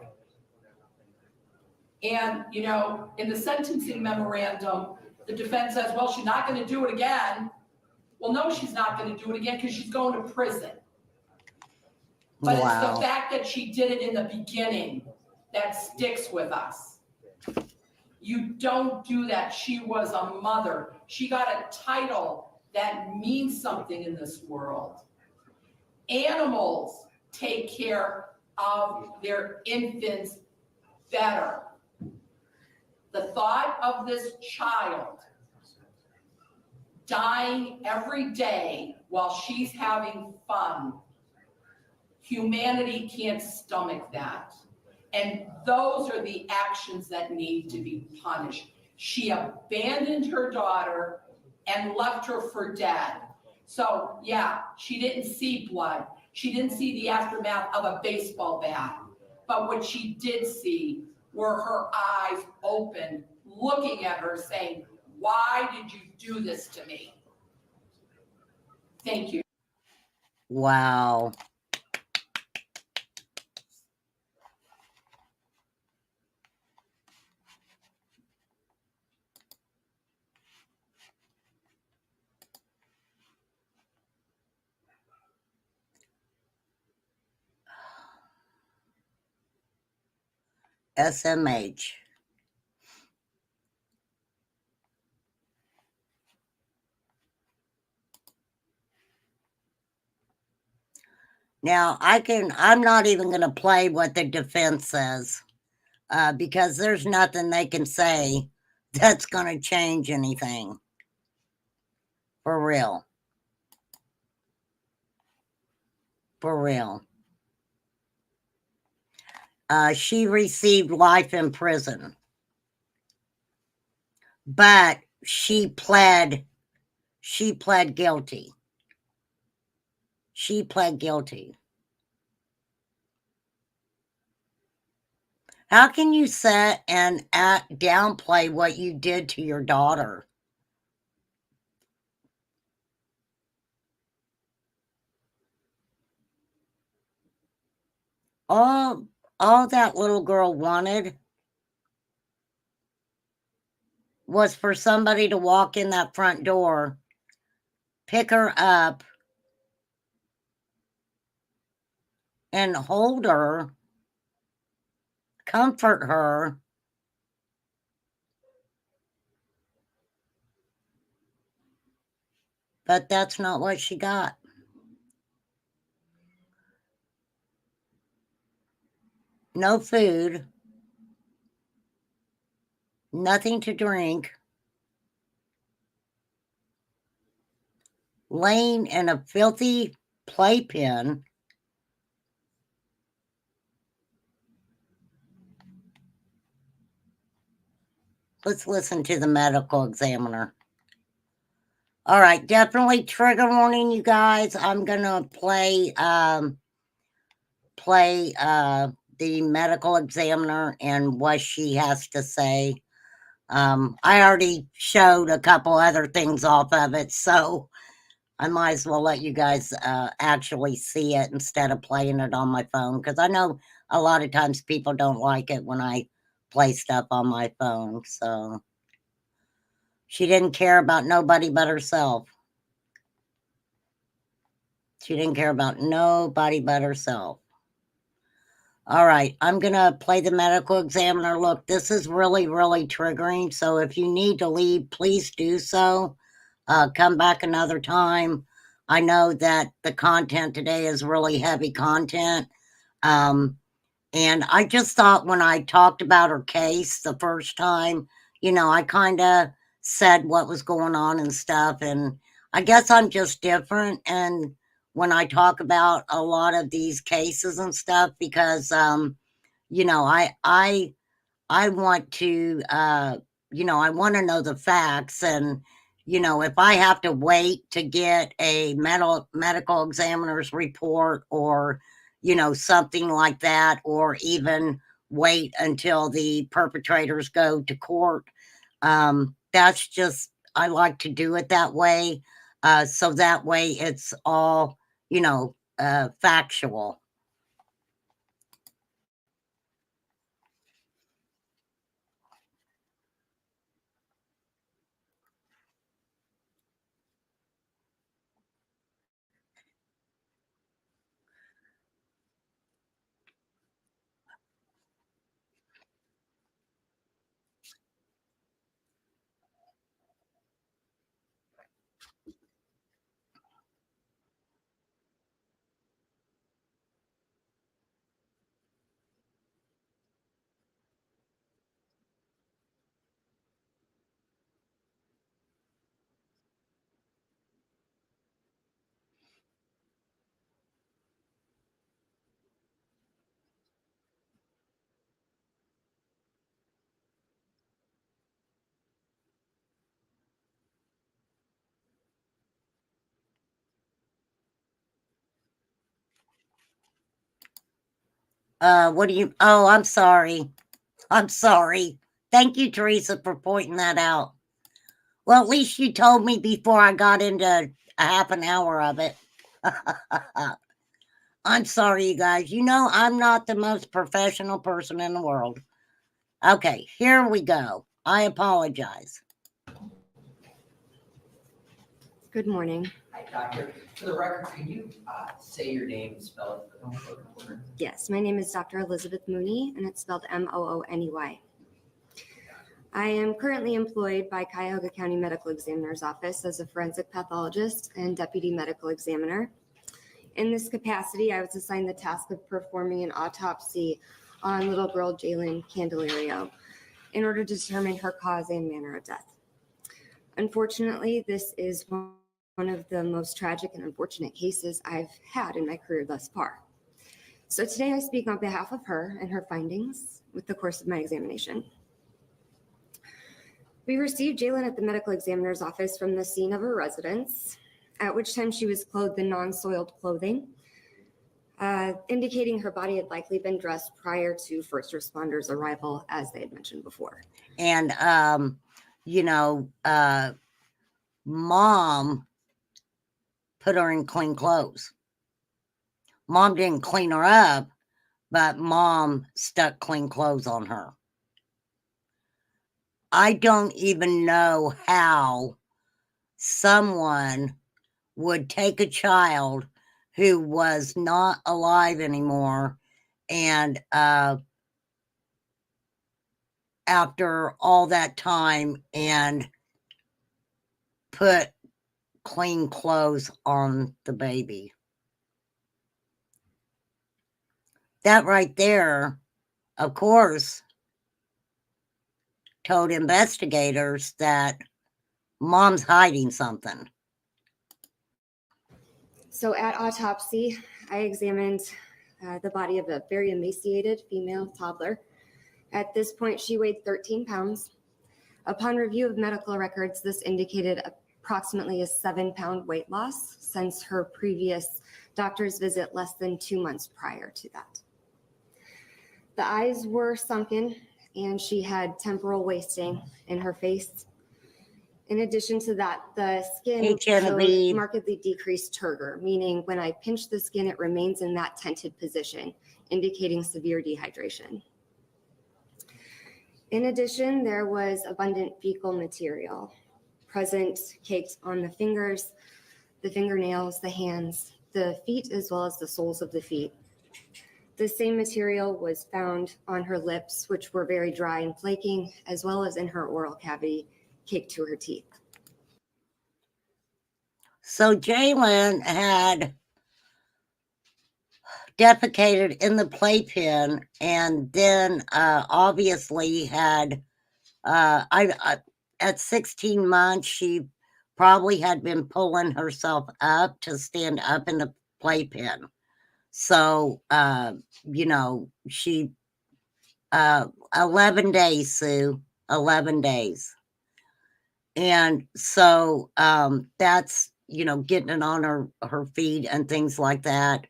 And, you know, in the sentencing memorandum, the defense says, well, she's not going to do it again. Well, no, she's not going to do it again because she's going to prison. But It's the fact that she did it in the beginning that sticks with us. You don't do that. She was a mother. She got a title that means something in this world. Animals take care of their infants better. The thought of this child dying every day while she's having fun, humanity can't stomach that. And those are the actions that need to be punished. She abandoned her daughter and left her for dead. So yeah, she didn't see blood. She didn't see the aftermath of a baseball bat. But what she did see were her eyes open, looking at her saying, why did you do this to me? Thank you. Wow. SMH. Now, I'm not even going to play what the defense says because there's nothing they can say that's going to change anything. For real. For real. She received life in prison. But she pled guilty. She pled guilty. How can you sit and downplay what you did to your daughter? All that little girl wanted was for somebody to walk in that front door, pick her up, and hold her, comfort her, but that's not what she got. No food, nothing to drink, laying in a filthy playpen. Let's listen to the medical examiner. All right, definitely trigger warning, you guys. I'm gonna play the medical examiner and what she has to say. I already showed a couple other things off of it, so I might as well let you guys actually see it instead of playing it on my phone, because I know a lot of times people don't like it when I play stuff on my phone. So she didn't care about nobody but herself. She didn't care about nobody but herself. All right, I'm going to play the medical examiner. Look, this is really, really triggering. So if you need to leave, please do so. Come back another time. I know that the content today is really heavy content. And I just thought when I talked about her case the first time, you know, I kind of said what was going on and stuff. And I guess I'm just different. And when I talk about a lot of these cases and stuff, because, you know, I want to, you know, I want to know the facts. And, you know, if I have to wait to get a medical examiner's report or, you know, something like that, or even wait until the perpetrators go to court, that's just, I like to do it that way. So that way it's all, you know, factual. What do you, oh, I'm sorry. I'm sorry. Thank you, Teresa, for pointing that out. Well, at least you told me before I got into a half an hour of it. I'm sorry, you guys. You know, I'm not the most professional person in the world. Okay, here we go. I apologize. Good morning. Hi, doctor. For the record, can you say your name and spell it for the recorder? Yes, my name is Dr. Elizabeth Mooney, and it's spelled Mooney. I am currently employed by Cuyahoga County Medical Examiner's Office as a forensic pathologist and deputy medical examiner. In this capacity, I was assigned the task of performing an autopsy on little girl Jaylin Candelario in order to determine her cause and manner of death. Unfortunately, this is one of the most tragic and unfortunate cases I've had in my career thus far. So today I speak on behalf of her and her findings with the course of my examination. We received Jaylin at the medical examiner's office from the scene of her residence, at which time she was clothed in non-soiled clothing, indicating her body had likely been dressed prior to first responders' arrival, as they had mentioned before. And, you know, Mom put her in clean clothes. Mom didn't clean her up, but Mom stuck clean clothes on her. I don't even know how someone would take a child who was not alive anymore and after all that time and put clean clothes on the baby. That right there, of course, told investigators that mom's hiding something. So at autopsy, I examined the body of a very emaciated female toddler. At this point, she weighed 13 pounds. Upon review of medical records, this indicated approximately a 7-pound weight loss since her previous doctor's visit less than 2 months prior to that. The eyes were sunken and she had temporal wasting in her face. In addition to that, the skin showed markedly decreased turgor, meaning when I pinch the skin, it remains in that tented position, indicating severe dehydration. In addition, there was abundant fecal material present, caked on the fingers, the fingernails, the hands, the feet, as well as the soles of the feet. The same material was found on her lips, which were very dry and flaking, as well as in her oral cavity, caked to her teeth. So Jaylin had defecated in the playpen, and then obviously had at 16 months she probably had been pulling herself up to stand up in the playpen. So you know, she 11 days, Sue, 11 days. And so that's, you know, getting it on her feet and things like that.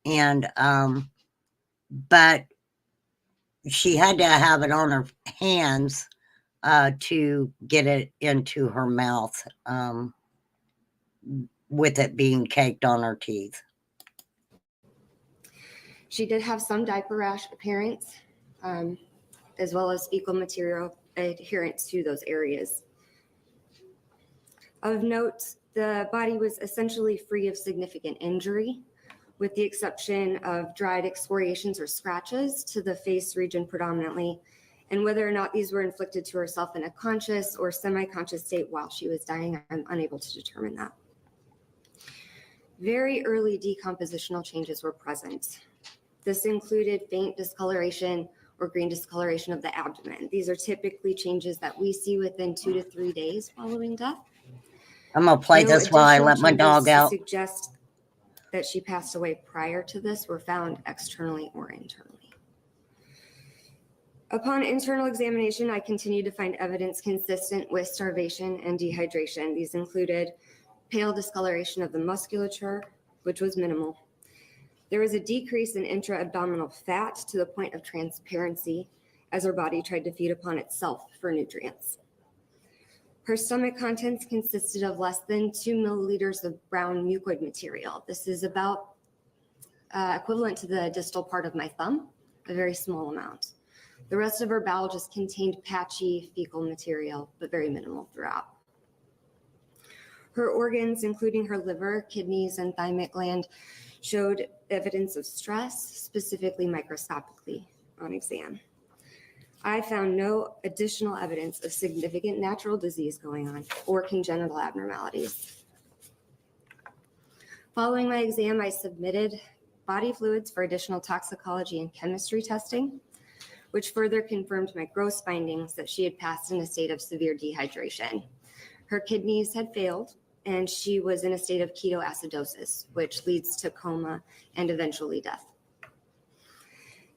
And but she had to have it on her hands to get it into her mouth, with it being caked on her teeth. She did have some diaper rash appearance, as well as fecal material adherence to those areas. Of note, the body was essentially free of significant injury, with the exception of dried excoriations or scratches to the face region predominantly, and whether or not these were inflicted to herself in a conscious or semi-conscious state while she was dying, I'm unable to determine that. Very early decompositional changes were present. This included faint discoloration or green discoloration of the abdomen. These are typically changes that we see within 2 to 3 days following death. I'm gonna play this while I let my dog out. To suggest that she passed away prior to this were found externally or internally. Upon internal examination, I continued to find evidence consistent with starvation and dehydration. These included pale discoloration of the musculature, which was minimal. There was a decrease in intra-abdominal fat to the point of transparency as her body tried to feed upon itself for nutrients. Her stomach contents consisted of less than 2 milliliters of brown mucoid material. This is about equivalent to the distal part of my thumb, a very small amount. The rest of her bowel just contained patchy fecal material, but very minimal throughout. Her organs, including her liver, kidneys, and thymic gland, showed evidence of stress, specifically microscopically on exam. I found no additional evidence of significant natural disease going on or congenital abnormalities. Following my exam, I submitted body fluids for additional toxicology and chemistry testing, which further confirmed my gross findings that she had passed in a state of severe dehydration. Her kidneys had failed, and she was in a state of ketoacidosis, which leads to coma and eventually death.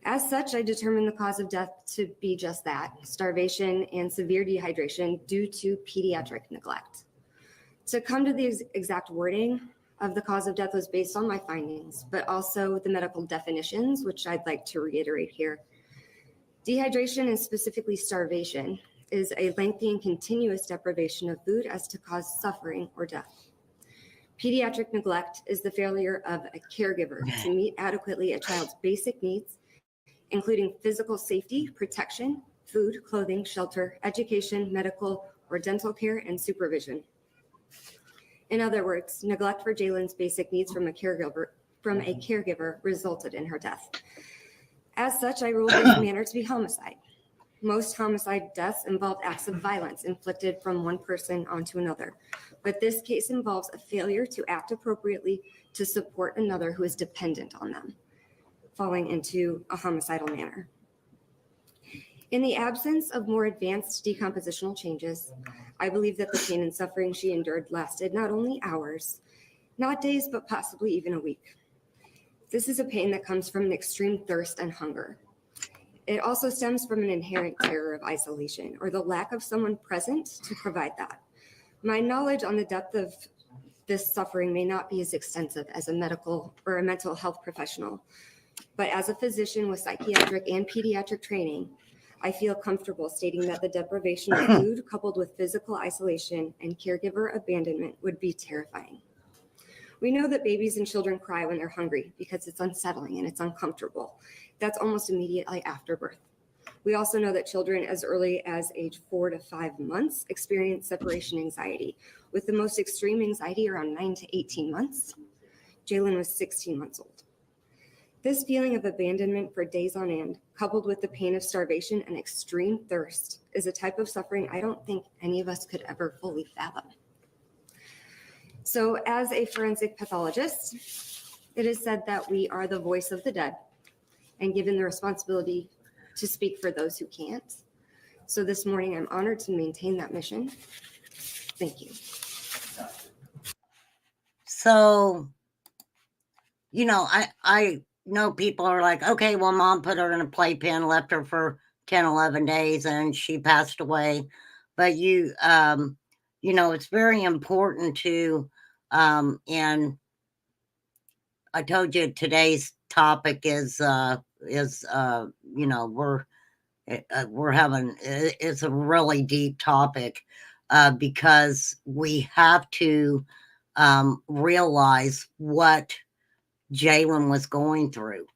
As such, I determined the cause of death to be just that, starvation and severe dehydration due to pediatric neglect. To come to the exact wording of the cause of death was based on my findings, but also the medical definitions, which I'd like to reiterate here. Dehydration, and specifically starvation, is a lengthy and continuous deprivation of food as to cause suffering or death. Pediatric neglect is the failure of a caregiver to meet adequately a child's basic needs, including physical safety, protection, food, clothing, shelter, education, medical or dental care, and supervision. In other words, neglect for Jaylin's basic needs from a caregiver resulted in her death. As such, I ruled this manner to be homicide. Most homicide deaths involve acts of violence inflicted from one person onto another, but this case involves a failure to act appropriately to support another who is dependent on them, falling into a homicidal manner. In the absence of more advanced decompositional changes, I believe that the pain and suffering she endured lasted not only hours, not days, but possibly even a week. This is a pain that comes from an extreme thirst and hunger. It also stems from an inherent terror of isolation or the lack of someone present to provide that. My knowledge on the depth of this suffering may not be as extensive as a medical or a mental health professional, but as a physician with psychiatric and pediatric training, I feel comfortable stating that the deprivation of food coupled with physical isolation and caregiver abandonment would be terrifying. We know that babies and children cry when they're hungry because it's unsettling and it's uncomfortable. That's almost immediately after birth. We also know that children as early as age 4 to 5 months experience separation anxiety, with the most extreme anxiety around 9 to 18 months. Jaylin was 16 months old. This feeling of abandonment for days on end, coupled with the pain of starvation and extreme thirst, is a type of suffering I don't think any of us could ever fully fathom. So as a forensic pathologist, it is said that we are the voice of the dead and given the responsibility to speak for those who can't. So this morning, I'm honored to maintain that mission. Thank you. So, you know, I know people are like, okay, well, mom put her in a playpen, left her for 10, 11 days, and she passed away. But you know, it's very important to, and I told you today's topic is you know, we're having, it's a really deep topic, because we have to realize what Jaylin was going through.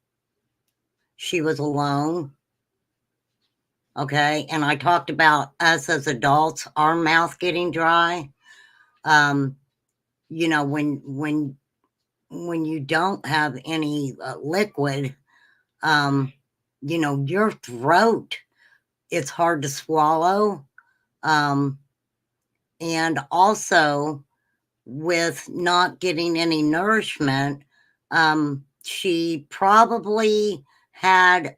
She was alone. Okay. And I talked about us as adults, our mouth getting dry. You know, when you don't have any liquid, you know, your throat, it's hard to swallow. And also with not getting any nourishment, she probably had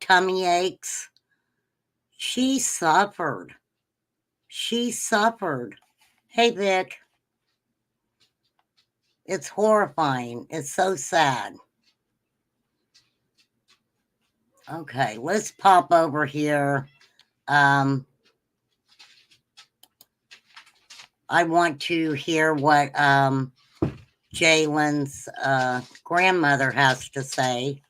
tummy aches. She suffered. Hey, Vic. It's horrifying. It's so sad. Okay, let's pop over here. I want to hear what Jaylin's grandmother has to say.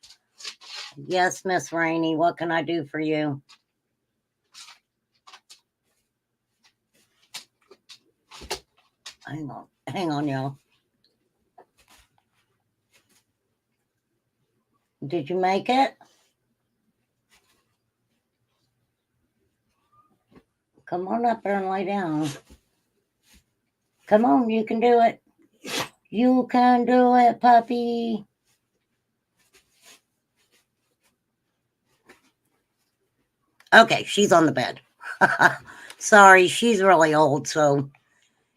Yes, Miss Rainey, what can I do for you? Hang on, y'all. Did you make it? Come on up there and lay down. Come on, you can do it. You can do it, puppy. Okay, she's on the bed. Sorry, she's really old, so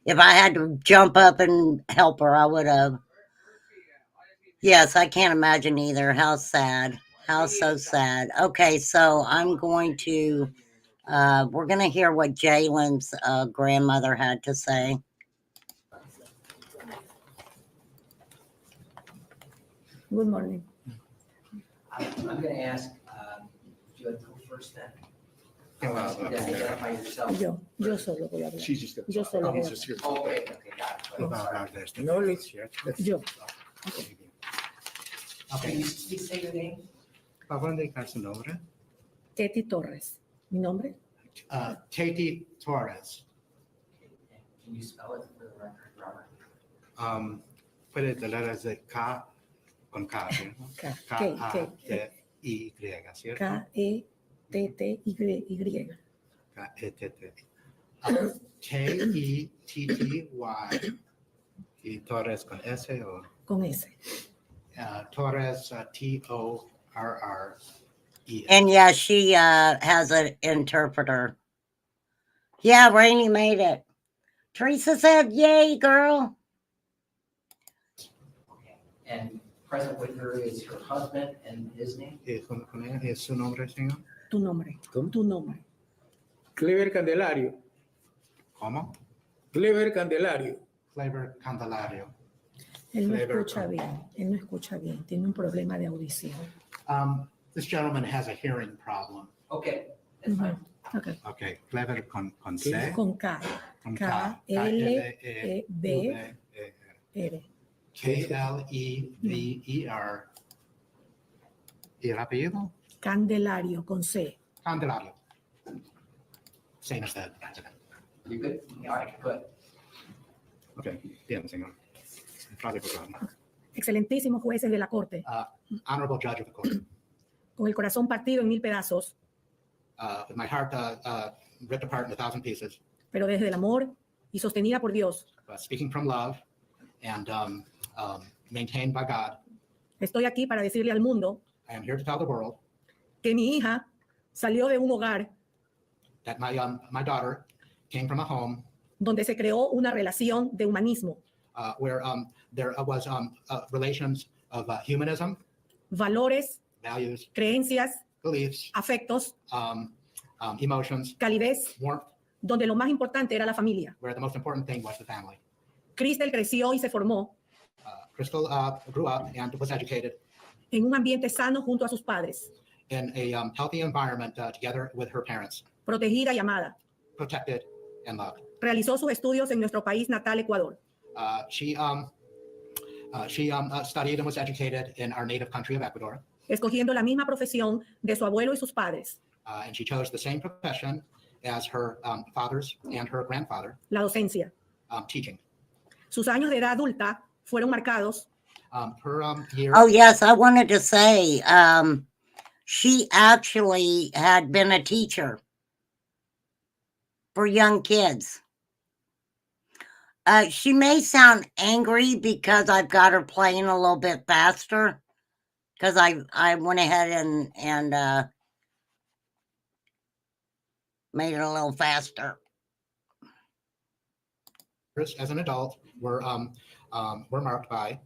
if I had to jump up and help her, I would have. Yes, I can't imagine either. How sad. How so sad. Okay, so I'm going to, we're going to hear what Jaylin's grandmother had to say. Good morning. I'm going to ask, would you like to go first then? Identify yourself. Yo solo voy a hablar. She's just Yo solo voy a Oh, okay, got it. No, yo. Okay, can you say your name? ¿Para indicar su nombre? Teti Torres. ¿Mi nombre? Katie Torres. Can you spell it for the record, Robert? Puede de letras de K con K, ¿cierto? K-A-T-I-Y, ¿cierto? K-E-T-T-Y. K-E-T-T. K-E-T-T-Y. ¿Y Torres con S o? Con S. Torres, T-O-R-R-E-S. And yeah, she has an interpreter. Yeah, Rainey made it. Teresa said, yay, girl. And present with her is her husband and his name? Con ella es su nombre, señor. Tu nombre. Tu nombre. Clever Candelario. ¿Cómo? Clever Candelario. Clever Candelario. Él no Clever. escucha bien. Él no escucha bien. Tiene un problema de audición. This gentleman has a hearing problem. Okay, that's fine. Okay. Okay, Clever con C. Con K. Con K-L-E-B-R. K-L-E-V-E-R. ¿Y el apellido? Candelario, con C. Candelario. Same as that. You good? All right, good. Okay, bien, señor. Excelentísimos jueces de la corte. Honorable judge of the court. Con el corazón partido en 1000 pedazos, With my heart ripped apart in 1,000 pieces. pero desde el amor y sostenida por Dios, Speaking from love and maintained by God, estoy aquí para decirle al mundo I am here to tell the world que mi hija salió de un hogar that my daughter came from a home donde se creó una relación de humanismo, where there was relations of humanism, valores, values, creencias, beliefs, afectos, emotions, calidez, warmth, donde lo más importante era la familia. where the most important thing was the family. Crystal creció y se formó Crystal grew up and was educated en un ambiente sano junto a sus padres, in a healthy environment together with her parents, protegida y amada. protected and loved. Realizó sus estudios en nuestro país natal, Ecuador. She studied and was educated in our native country of Ecuador, escogiendo la misma profesión de su abuelo y sus padres, and she chose the same profession as her fathers and her grandfather, la docencia. teaching. Sus años de edad adulta fueron marcados Oh, yes, I wanted to say, she actually had been a teacher for young kids. She may sound angry because I've got her playing a little bit faster, because I went ahead and made it a little faster. As an adult, were marked by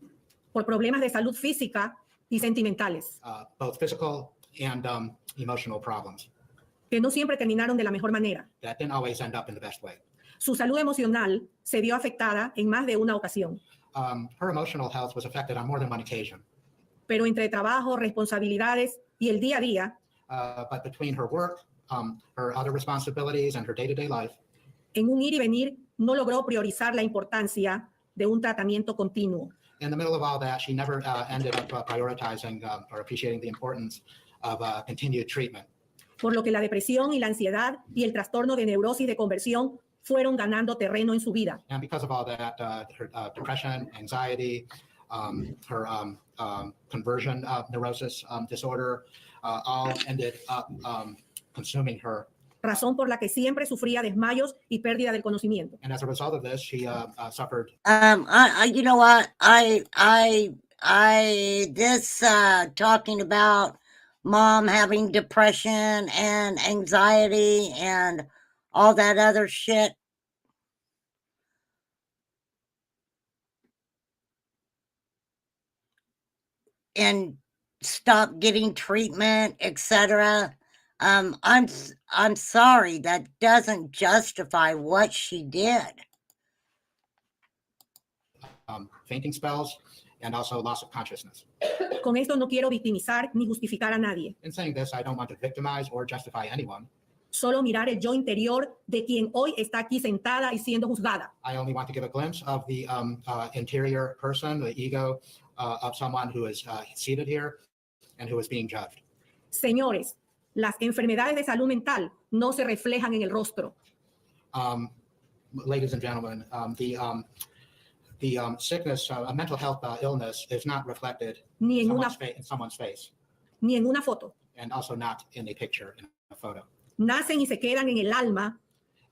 por problemas de salud física y sentimentales, both physical and emotional problems que no siempre terminaron de la mejor manera. that didn't always end up in the best way. Su salud emocional se vio afectada en más de una ocasión, Her emotional health was affected on more than one occasion, pero entre trabajo, responsabilidades y el día a día, but between her work, her other responsibilities, and her day-to-day life, en un ir y venir, no logró priorizar la importancia de un tratamiento continuo. in the middle of all that, she never ended up prioritizing or appreciating the importance of continued treatment. Por lo que la depresión y la ansiedad y el trastorno de neurosis de conversión fueron ganando terreno en su vida. And because of all that, her depression, anxiety, her conversion neurosis disorder, all ended up consuming her. Razón por la que siempre sufría desmayos y pérdida del conocimiento. And as a result of this, she suffered. You know what? This talking about mom having depression and anxiety and all that other shit. And stop getting treatment, etc. I'm sorry, that doesn't justify what she did. Fainting spells and also loss of consciousness. Con esto no quiero victimizar ni justificar a nadie. In saying this, I don't want to victimize or justify anyone. Solo mirar el yo interior de quien hoy está aquí sentada y siendo juzgada. I only want to give a glimpse of the interior person, the ego of someone who is seated here and who is being judged. Señores, las enfermedades de salud mental no se reflejan en el rostro. Ladies and gentlemen, the sickness, mental health illness is not reflected Ni en in someone's face, ni en una foto. and also not in a picture, in a photo. Nacen y se quedan en el alma.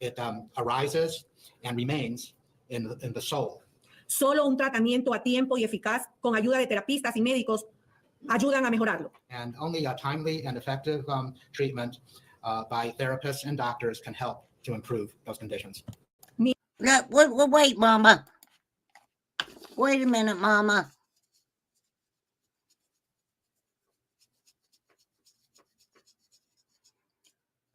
It arises and remains in the soul. Solo un tratamiento a tiempo y eficaz con ayuda de terapistas y médicos ayudan a mejorarlo. And only a timely and effective treatment by therapists and doctors can help to improve those conditions. Wait, Mama. Wait a minute, Mama.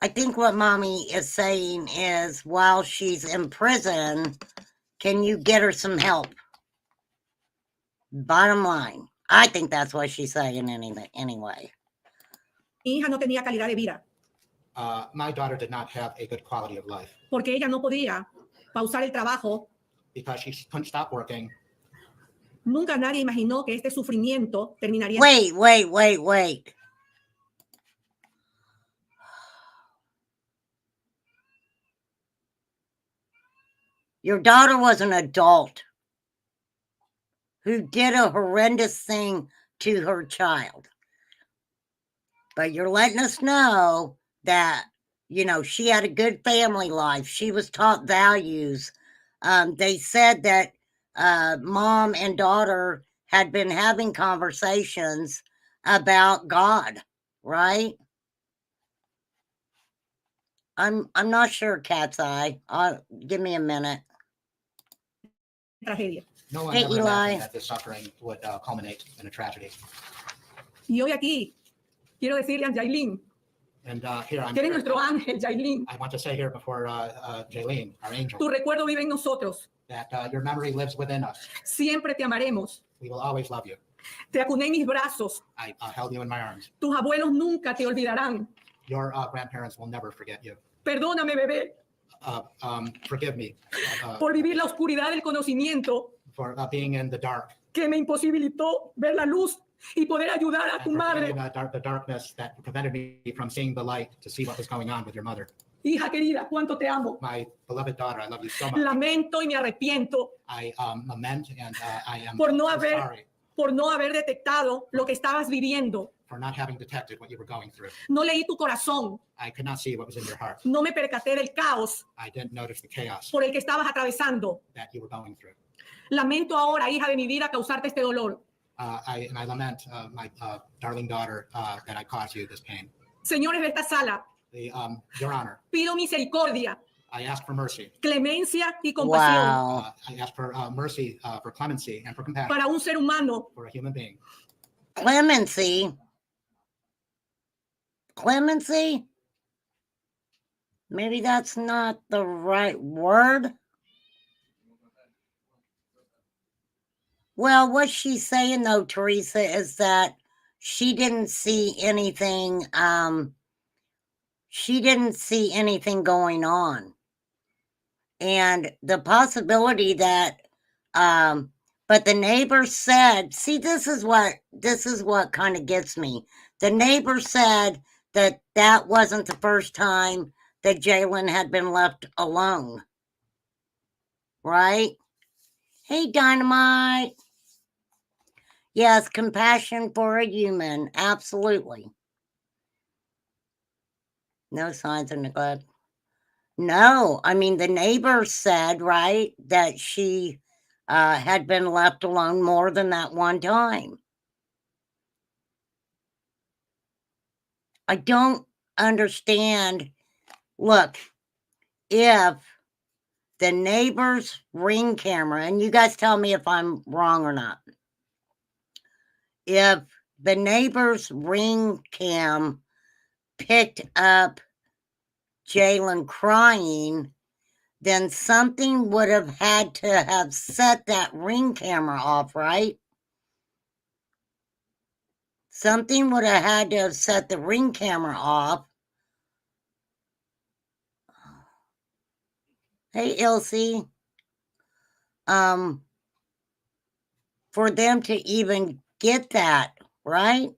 I think what Mommy is saying is while she's in prison, can you get her some help? Bottom line. I think that's what she's saying anyway. Mi hija no tenía calidad de vida. My daughter did not have a good quality of life. Porque ella no podía pausar el trabajo. Because she couldn't stop working. Nunca nadie imaginó que este sufrimiento terminaría. Wait. Your daughter was an adult who did a horrendous thing to her child. But you're letting us know that, you know, she had a good family life. She was taught values. They said that mom and daughter had been having conversations about God, right? I'm not sure, Cat's Eye. Give me a minute. Tragedia. No one Hey, ever Eli. imagined that this suffering would culminate in a tragedy. Y hoy aquí quiero decirle a Jaylin, And here I'm. que eres nuestro ángel, Jaylin. I want to say here before Jaylin, our angel, Tu recuerdo vive en nosotros. that your memory lives within us. Siempre te amaremos. We will always love you. Te acuné en mis brazos. I held you in my arms. Tus abuelos nunca te olvidarán. Your grandparents will never forget you. Perdóname, bebé, Forgive me por vivir la oscuridad del conocimiento for being in the dark. que me imposibilitó ver la luz y poder ayudar a And tu for madre. being in the darkness that prevented me from seeing the light to see what was going on with your mother. Hija querida, cuánto te amo. My beloved daughter, I love you so much. Lamento y me arrepiento I lament and I am por no so haber sorry por no haber detectado lo que estabas viviendo. for not having detected what you were going through. No leí tu corazón. I could not see what was in your heart. No me percaté del caos I didn't notice the chaos por el que estabas atravesando. that you were going through. Lamento ahora, hija de mi vida, causarte este dolor. I lament, my darling daughter, that I caused you this pain. Señores de esta sala, Your Honor, pido misericordia, I ask for mercy. clemencia y compasión Wow. I ask for mercy, for clemency, and for compassion para un ser humano for a human being. Clemency? Maybe that's not the right word. Well, what she's saying though, Teresa, is that she didn't see anything, going on. And the possibility that, but the neighbor said, see, this is what kind of gets me. The neighbor said that wasn't the first time that Jaylin had been left alone. Right? Hey, Dynamite. Yes, compassion for a human. Absolutely. No signs of neglect. No, I mean, the neighbor said, right, that she had been left alone more than that one time. I don't understand. Look, if the neighbor's Ring camera, and you guys tell me if I'm wrong or not. If the neighbor's Ring cam picked up Jaylin crying, then something would have had to have set that Ring camera off, right? Something would have had to have set the Ring camera off. Hey, Ilse. For them to even get that, right?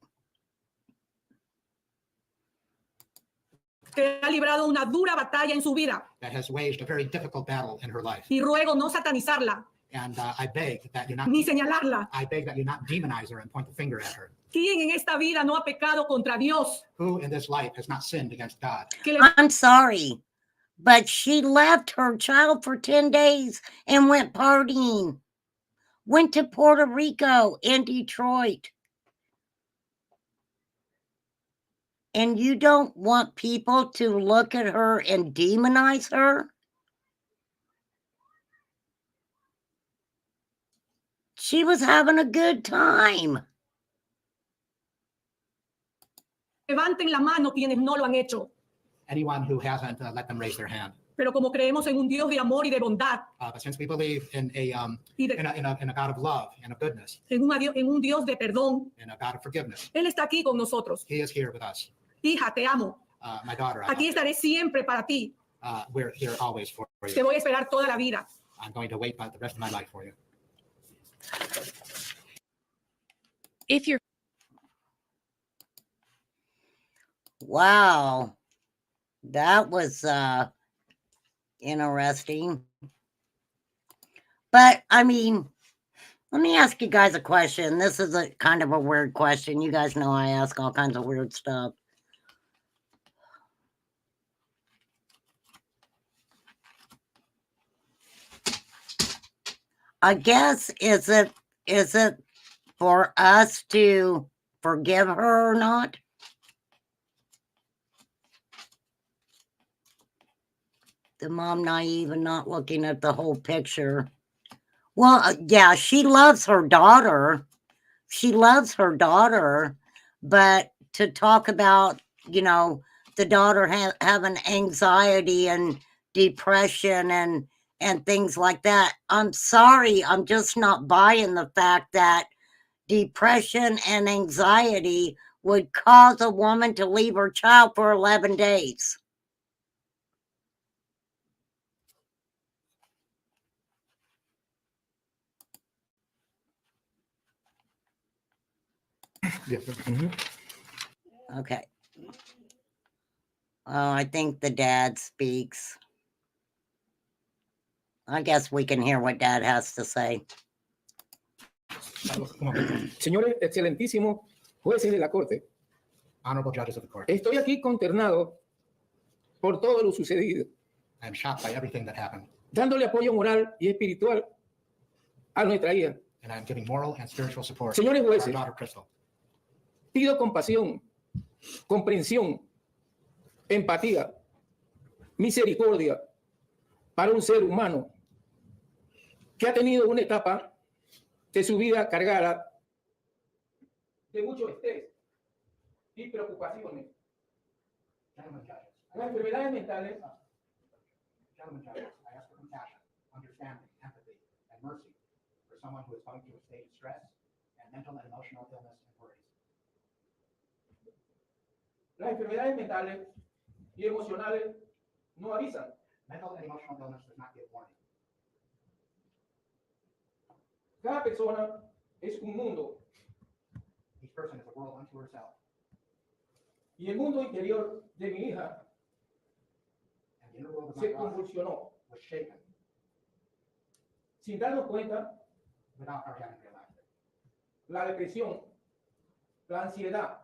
que ha librado una dura batalla en su vida. That has waged a very difficult battle in her life. Y ruego no satanizarla, And I beg that you not. ni señalarla. I beg that you not demonize her and point the finger at her. ¿Quién en esta vida no ha pecado contra Dios? Who in this life has not sinned against God? I'm sorry, but she left her child for 10 days and went partying. Went to Puerto Rico and Detroit. And you don't want people to look at her and demonize her? She was having a good time. Levanten la mano quienes no lo han hecho. Anyone who hasn't, let them raise their hand. Pero como creemos en un Dios de amor y de bondad, But since we believe in a God of love and of goodness, en un Dios de perdón, and a God of forgiveness, Él está aquí con nosotros. He is here with us. Hija, te amo. My daughter, Aquí estaré siempre para ti. We're here always for you. Te voy a esperar toda la vida. I'm going to wait the rest of my life for you. If you're Wow. That was interesting. But I mean, let me ask you guys a question. This is a kind of a weird question. You guys know I ask all kinds of weird stuff. I guess is it for us to forgive her or not? The mom naive and not looking at the whole picture. Well, yeah, she loves her daughter. She loves her daughter, but to talk about, you know, the daughter having anxiety and depression and things like that. I'm sorry, I'm just not buying the fact that depression and anxiety would cause a woman to leave her child for 11 days. Okay. Oh, I think the dad speaks. I guess we can hear what dad has to say. Señores excelentísimos jueces de la Corte, Honorable judges of the court, estoy aquí consternado por todo lo sucedido, I'm shocked by everything that happened, dándole apoyo moral y espiritual a nuestra hija. and I'm giving moral and spiritual support Señores to our jueces, daughter Crystal. pido compasión, comprensión, empatía, misericordia para un ser humano que ha tenido una etapa de su vida cargada de mucho estrés y preocupaciones. Gentlemen judges, Las enfermedades mentales I ask for compassion, understanding, empathy, and mercy for someone who is going through a state of stress and mental and emotional illness and worries. Las enfermedades mentales y emocionales no avisan. Mental and emotional illness does not give warning. Cada persona es un mundo Each person is a world unto herself, y el mundo interior de mi hija and the inner world of my se daughter convulsionó. was shaken Sin darnos cuenta, without our having realized it. la depresión, la ansiedad,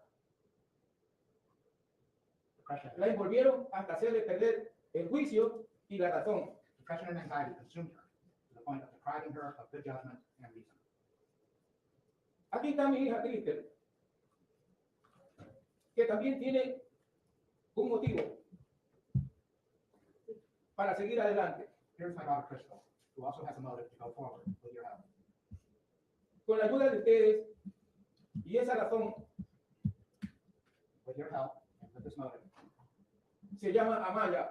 Depression, la envolvieron hasta hacerle perder el juicio y la razón. depression and anxiety consumed her to the point of depriving her of good judgment and reason. Aquí está mi hija Cristel, que también tiene un motivo para seguir adelante. Here's my daughter Crystal, who also has a motive to go forward with your help. Con la ayuda de ustedes y esa razón With your help and with this motive, se llama Amaya,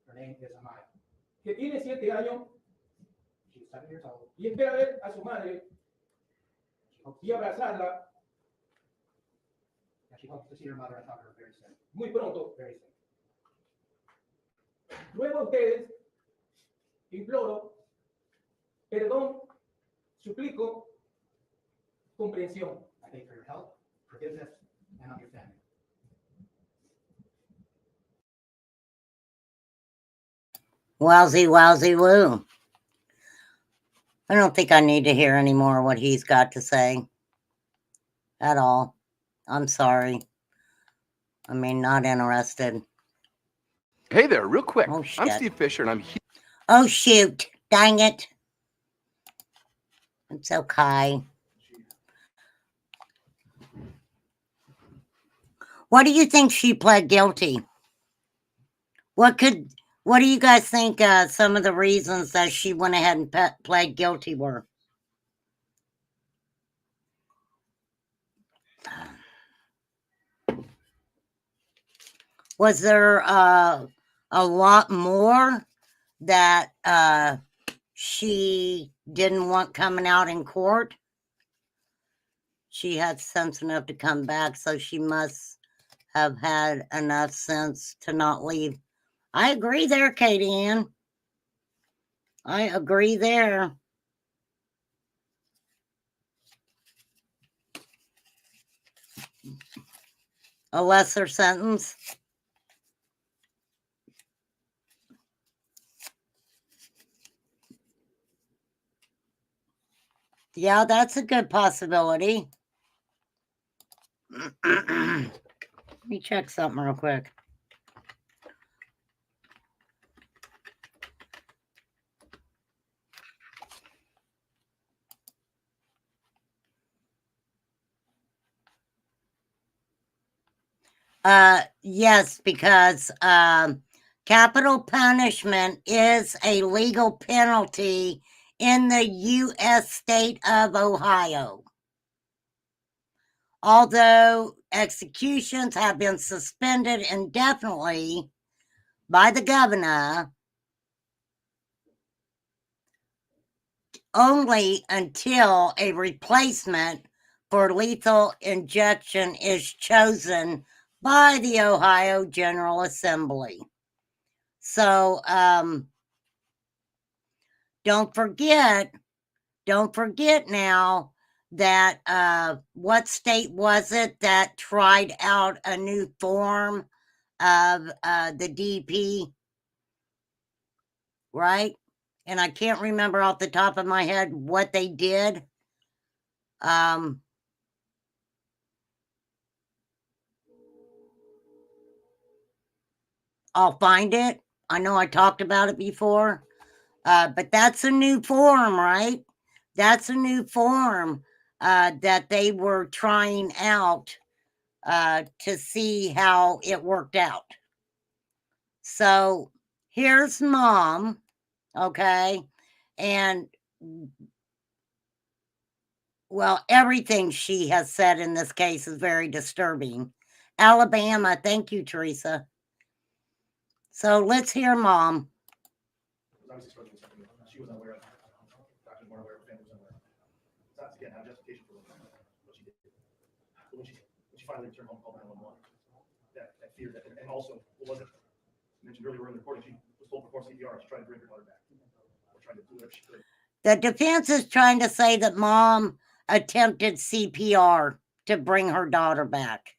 her name is Amaya. que tiene 7 años She's 7 years old. y espera ver a su madre She hopes, y abrazarla she hopes to see her mother and hug her very soon. muy pronto. Very soon. Luego a ustedes imploro perdón, suplico comprensión. I beg for your help, forgiveness, and understanding. Wowsy, wowsy, woo. I don't think I need to hear any more what he's got to say. At all. I'm sorry. I mean, not interested. Hey there, real quick. Oh, I'm shit. Steve Fisher, and I'm here. Oh, shoot. Dang it. It's okay. What do you think she pled guilty? What do you guys think some of the reasons that she went ahead and pled guilty were? Was there a lot more that she didn't want coming out in court? She had sense enough to come back, so she must have had enough sense to not leave. I agree there, Katie Ann. I agree there. A lesser sentence. Yeah, that's a good possibility. Let me check something real quick. Yes, because capital punishment is a legal penalty in the U.S. state of Ohio. Although executions have been suspended indefinitely by the governor, only until a replacement for lethal injection is chosen by the Ohio General Assembly. So don't forget now that what state was it that tried out a new form of the DP, right? And I can't remember off the top of my head what they did. I'll find it. I know I talked about it before, but that's a new form, right? That's a new form that they were trying out to see how it worked out. So here's mom, okay? And well, everything she has said in this case is very disturbing. Alabama, thank you, Teresa. So let's hear mom. She was unaware of it. Doctors weren't aware, family was unaware. It's not, again, not justification for what she did. But when she finally returned home, called 911, that fear, that, and also, what was it? I mentioned earlier in the recording, she was told to perform CPR. She tried to bring her daughter back. Or tried to do whatever she could. The defense is trying to say that mom attempted CPR to bring her daughter back.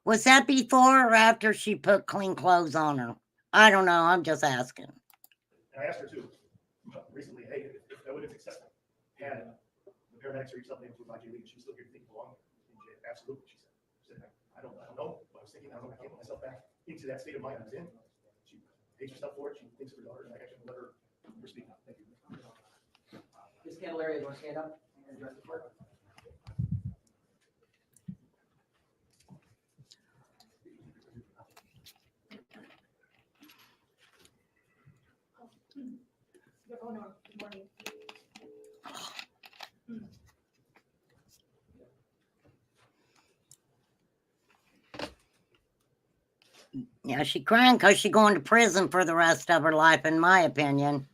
Was that before or after she put clean clothes on her? I don't know. I'm just asking. And I asked her too, recently, hey, if evidence acceptable, had the paramedics reached out to my Jaylin, she was still here to think belong. Absolutely, she said. She said, I don't know. But I was thinking, I don't know, I can't put myself back into that state of mind I was in. She hates herself for it. She thinks of her daughter, and I actually let her speak now. Thank you. Ms. Candelario, you want to stand up and address the court? Your Honor, good morning. Yeah, she's crying because she's going to prison for the rest of her life, in my opinion.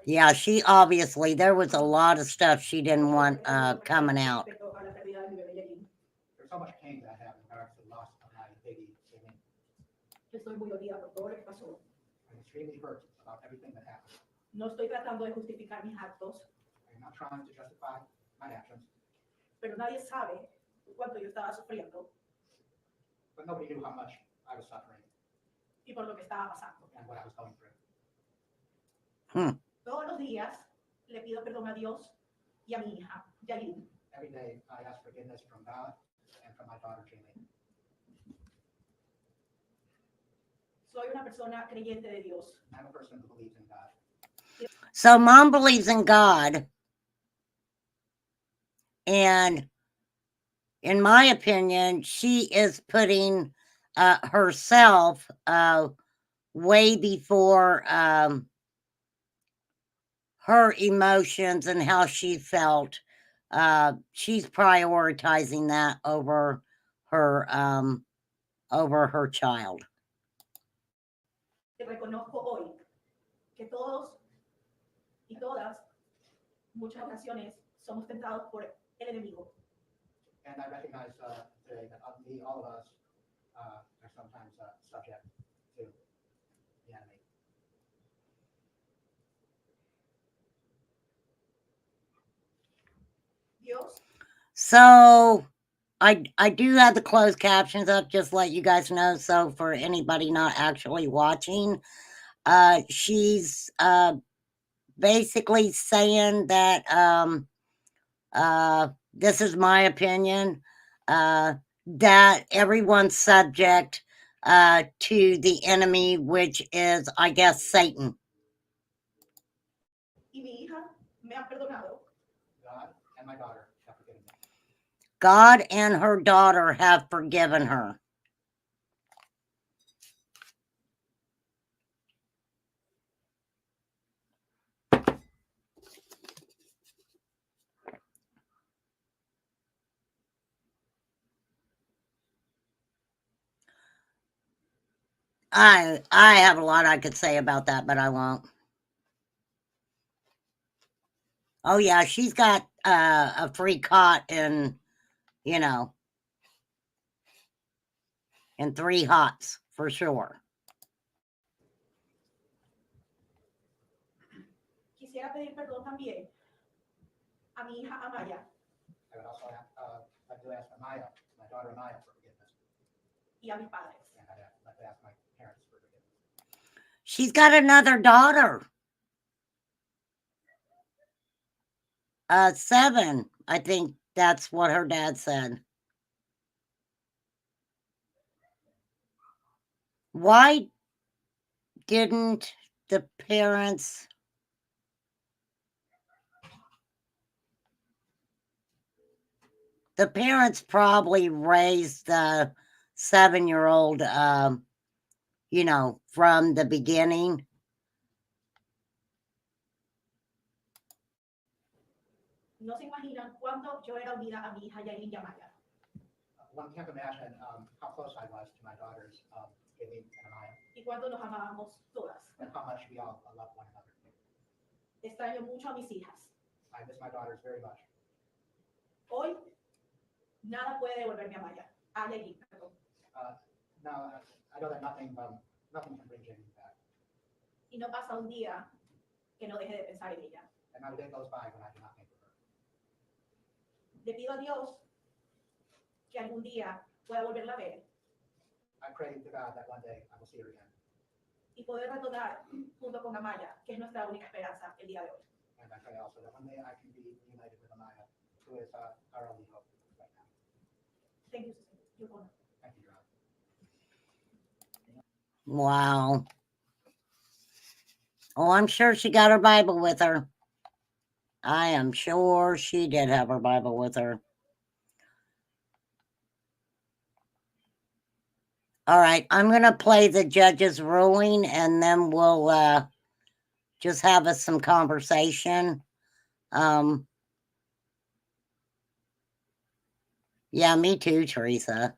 Yeah, she obviously, there was a lot of stuff she didn't want coming out. There's so much pain that I have in regards to the loss of my baby, Jaylin. Estoy muy dolida por todo lo que pasó. I'm extremely hurt about everything that happened. No estoy tratando de justificar mis actos, I'm not trying to justify my actions, pero nadie sabe cuánto yo estaba sufriendo but nobody knew how much I was suffering y por lo que estaba pasando. and what I was going through. Todos los días le pido perdón a Dios y a mi hija, Jaylin. Every day I ask forgiveness from God and from my daughter, Jaylin. Soy una persona creyente de Dios. I'm a person who believes in God. So mom believes in God. And in my opinion, she is putting herself way before her emotions and how she felt. She's prioritizing that over her child. Reconozco hoy que todos y todas, muchas ocasiones, somos tentados por el enemigo. And I recognize today that all of us are sometimes subject to the enemy. Dios. So I do have the closed captions up, just let you guys know. So for anybody not actually watching, she's basically saying that this is my opinion, that everyone's subject to the enemy, which is, I guess, Satan. Y mi hija me ha perdonado. God and my daughter have forgiven me. God and her daughter have forgiven her. I have a lot I could say about that, but I won't. Oh yeah, she's got a free cot in, you know, in 3 hots for sure. Quisiera pedir perdón también a mi hija Amaya. I would also like to ask Amaya, my daughter Amaya, for forgiveness. Y a mis padres. And I'd like to ask my parents for forgiveness. She's got another daughter. 7, I think that's what her dad said. Why didn't the parents probably raised the 7-year-old, you know, from the beginning? No se imaginan cuánto yo era unida a mi hija Jaylin Candelario. One can't imagine how close I was to my daughters, Jaylin and Amaya, Y cuánto nos amábamos todas. and how much we all love one another. Extraño mucho a mis hijas. I miss my daughters very much. Hoy, nada puede devolverme a Maya. A Jaylin, perdón. Now, I know that nothing can bring Jaylin back. Y no pasa un día que no deje de pensar en ella. And not a day goes by when I do not think of her. Le pido a Dios que algún día pueda volverla a ver I pray to God that one day I will see her again. y poder recordar junto con Amaya, que es nuestra única esperanza el día de hoy. And I pray also that one day I can be reunited with Amaya, who is our only hope right now. Thank you, Your Honor. Thank you, Your Honor. Wow. Oh, I'm sure she got her Bible with her. I am sure she did have her Bible with her. All right, I'm going to play the judge's ruling, and then we'll just have us some conversation. Yeah, me too, Teresa.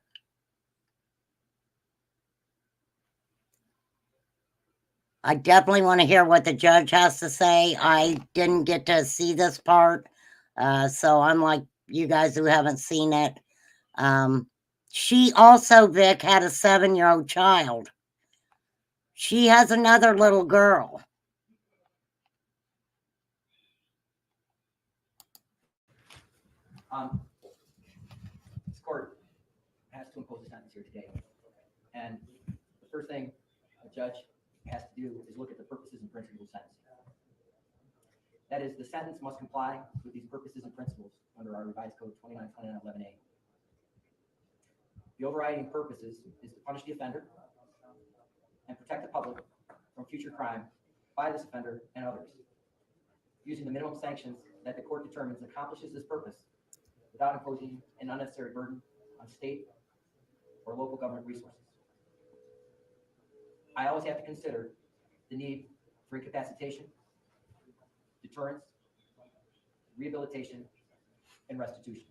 I definitely want to hear what the judge has to say. I didn't get to see this part, so I'm like you guys who haven't seen it. She also, Vic, had a 7-year-old child. She has another little girl. This court has to impose a sentence here today. And the first thing a judge has to do is look at the purposes and principles of sentencing. That is, the sentence must comply with these purposes and principles under our revised code 292911A. The overriding purposes is to punish the offender and protect the public from future crime by this offender and others. Using the minimum sanctions that the court determines accomplishes this purpose, without imposing an unnecessary burden on state or local government resources. I always have to consider the need for incapacitation, deterrence, rehabilitation, and restitution.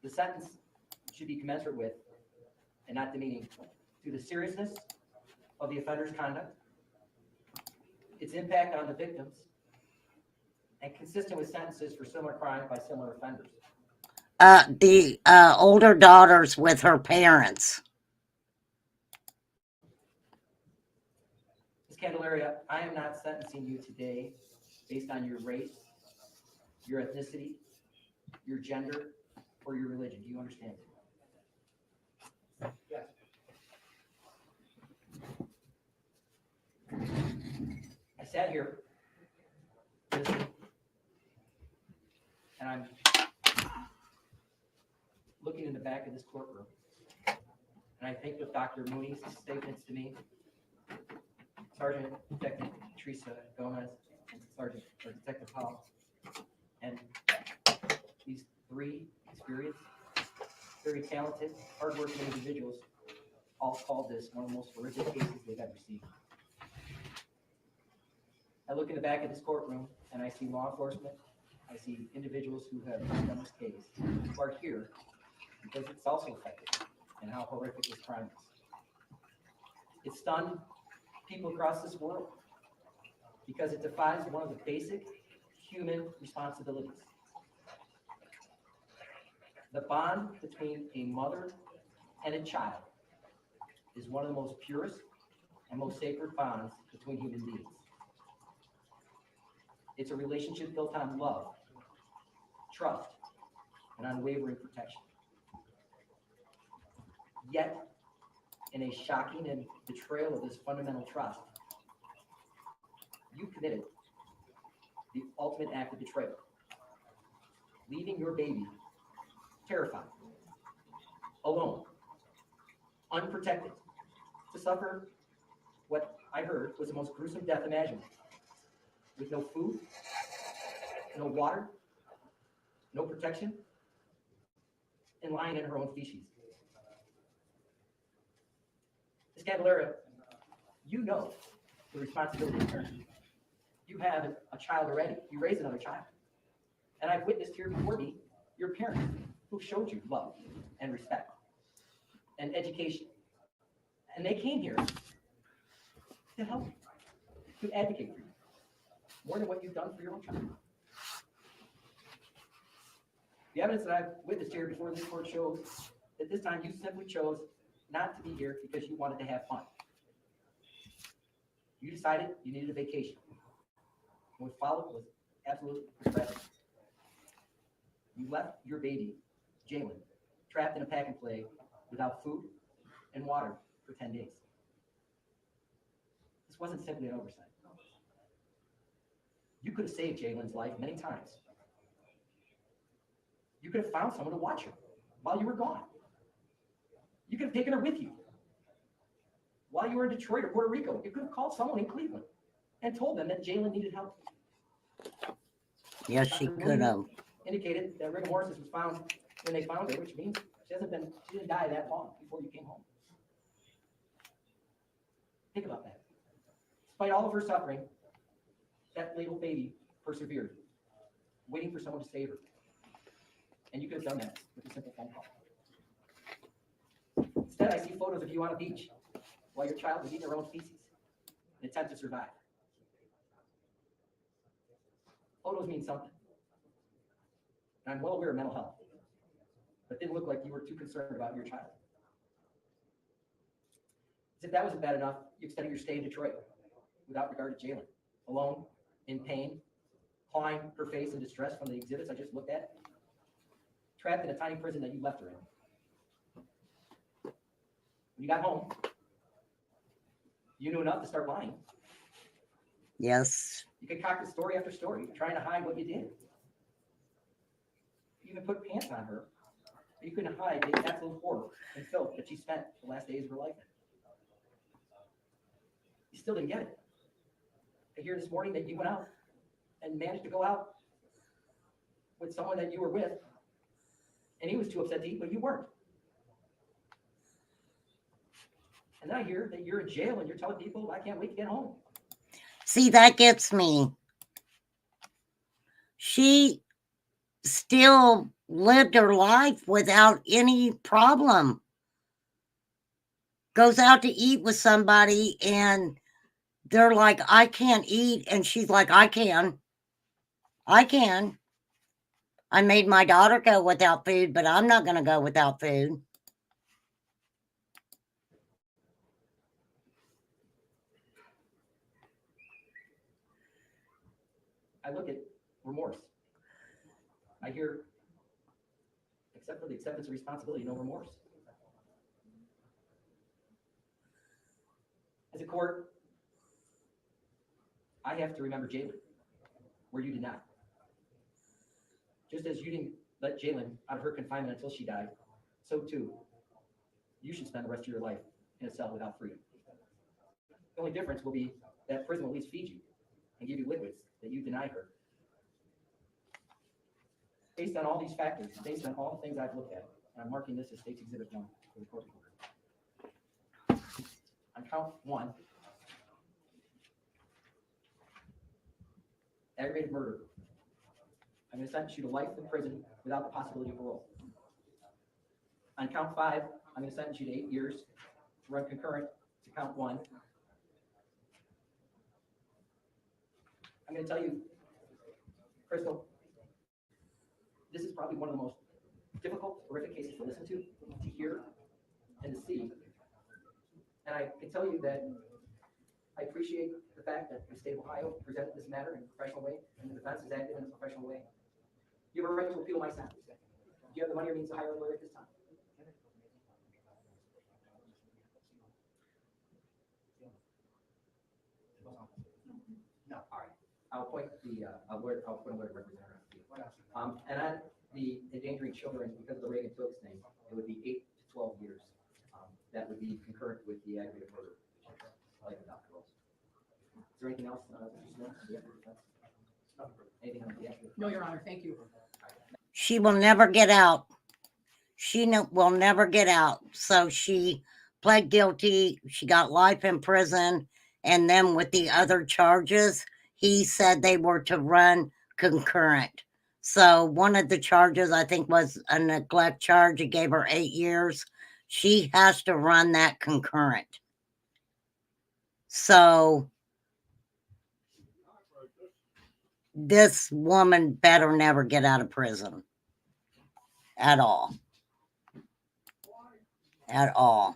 The sentence should be commensurate with and not demeaning to the seriousness of the offender's conduct, its impact on the victims, and consistent with sentences for similar crimes by similar offenders. The older daughter's with her parents. Ms. Candelario, I am not sentencing you today based on your race, your ethnicity, your gender, or your religion. Do you understand? Yes. I sat here listening, and I'm looking in the back of this courtroom, and I think with Dr. Mooney's statements to me, Sergeant Detective Teresa Gomez, and Sergeant or Detective Powell, and these three experienced, very talented, hardworking individuals all called this one of the most horrific cases they've ever seen. I look in the back of this courtroom and I see law enforcement, I see individuals who have worked on this case, who are here because it's also effective and how horrific this crime is. It stunned people across this world because it defies one of the basic human responsibilities. The bond between a mother and a child is one of the most purest and most sacred bonds between human beings. It's a relationship built on love, trust, and unwavering protection. Yet, in a shocking and betrayal of this fundamental trust, you committed the ultimate act of betrayal, leaving your baby terrified, alone, unprotected, to suffer what I heard was the most gruesome death imaginable, with no food, no water, no protection, and lying in her own feces. Ms. Candelario, you know the responsibility of parenting. You have a child already. You raise another child. And I've witnessed here before me your parents who showed you love and respect and education. And they came here to help you, to advocate for you, more than what you've done for your own child. The evidence that I've witnessed here before this court shows that this time you simply chose not to be here because you wanted to have fun. You decided you needed a vacation. And what followed was absolutely tragic. You left your baby, Jaylin, trapped in a pack and play without food and water for 10 days. This wasn't simply an oversight. You could have saved Jaylin's life many times. You could have found someone to watch her while you were gone. You could have taken her with you while you were in Detroit or Puerto Rico. You could have called someone in Cleveland and told them that Jaylin needed help. Yes, she could have. Indicated that rigor mortis was found when they found her, which means she didn't die that long before you came home. Think about that. Despite all of her suffering, that little baby persevered, waiting for someone to save her. And you could have done that with a simple phone call. Instead, I see photos of you on a beach while your child was eating her own feces in an attempt to survive. Photos mean something. And I'm well aware of mental health, but it didn't look like you were too concerned about your child. As if that wasn't bad enough, you extended your stay in Detroit without regard to Jaylin, alone, in pain, clawing her face in distress from the exhibits I just looked at, trapped in a tiny prison that you left her in. When you got home, you knew enough to start lying. Yes. You concocted story after story, trying to hide what you did. You even put pants on her, but you couldn't hide the absolute horror and filth that she spent the last days of her life in. You still didn't get it. I hear this morning that you went out and managed to go out with someone that you were with And he was too upset to eat, but you weren't. And then I hear that you're in jail and you're telling people, I can't wait to get home. See, that gets me. She still lived her life without any problem. Goes out to eat with somebody and they're like, I can't eat. And she's like, I can. I can. I made my daughter go without food, but I'm not going to go without food. I look at remorse. I hear, except for the acceptance of responsibility, no remorse. As a court, I have to remember Jaylin, where you did not. Just as you didn't let Jaylin out of her confinement until she died, so too, you should spend the rest of your life in a cell without freedom. The only difference will be that prison will at least feed you and give you liquids that you deny her. Based on all these factors, based on all the things I've looked at, I'm marking this as State's Exhibit 1 for the court reporter. On count 1, aggravated murder, I'm going to sentence you to life in prison without the possibility of parole. On count 5, I'm going to sentence you to 8 years to run concurrent to count 1. I'm going to tell you, Crystal, this is probably one of the most difficult, horrific cases to listen to hear, and to see. And I can tell you that I appreciate the fact that the state of Ohio presented this matter in a professional way, and the defense has acted in a professional way. You have a right to appeal my sentence. Do you have the money or means to hire a lawyer at this time? No. All right. I'll appoint I'll put a lawyer representative. And on the endangering children, because of the Reagan Tokes thing, it would be 8 to 12 years. That would be concurrent with the aggravated murder, like the doctor rules. Is there anything else? Anything on the actual? No, Your Honor, thank you. She will never get out. She will never get out. So she pled guilty. She got life in prison. And then with the other charges, he said they were to run concurrent. So one of the charges, I think, was a neglect charge. It gave her 8 years. She has to run that concurrent. So this woman better never get out of prison at all. At all.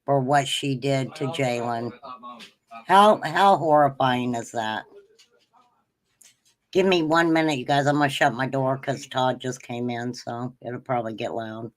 For what she did to Jaylin. How horrifying is that? Give me 1 minute, you guys. I'm going to shut my door because Todd just came in, so it'll probably get loud.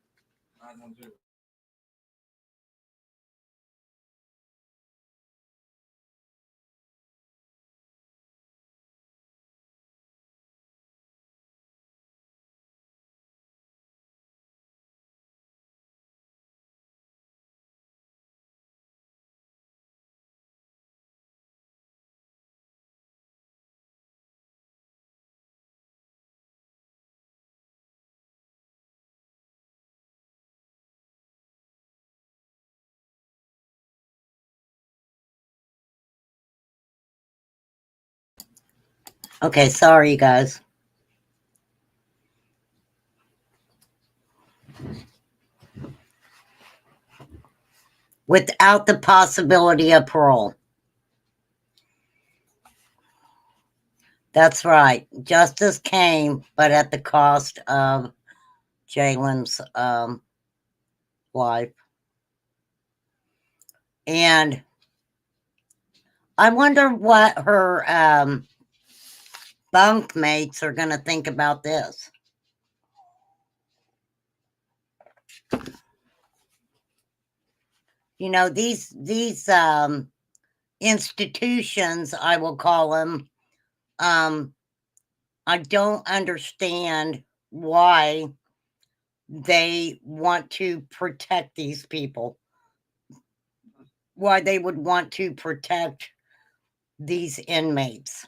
Okay, sorry, you guys. Without the possibility of parole. That's right. Justice came, but at the cost of Jaylin's life. And I wonder what her bunkmates are going to think about this. You know, these institutions, I will call them, I don't understand why they want to protect these people. Why they would want to protect these inmates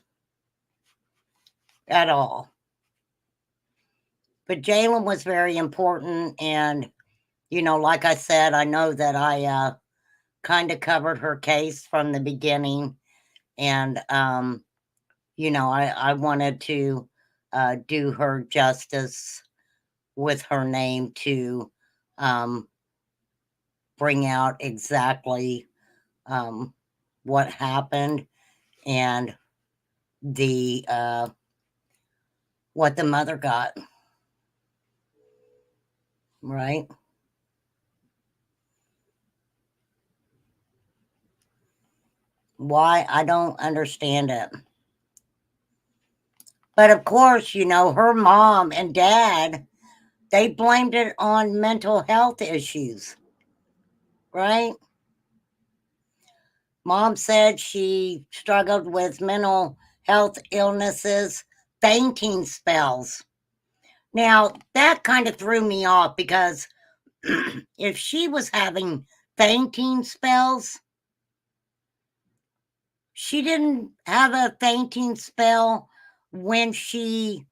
at all. But Jaylin was very important. And, you know, like I said, I know that I kind of covered her case from the beginning. And, you know, I wanted to do her justice with her name to bring out exactly what happened and the what the mother got. Right? Why? I don't understand it. But of course, you know, her mom and dad, they blamed it on mental health issues, right? Mom said she struggled with mental health illnesses, fainting spells. Now, that kind of threw me off because if she was having fainting spells, she didn't have a fainting spell when she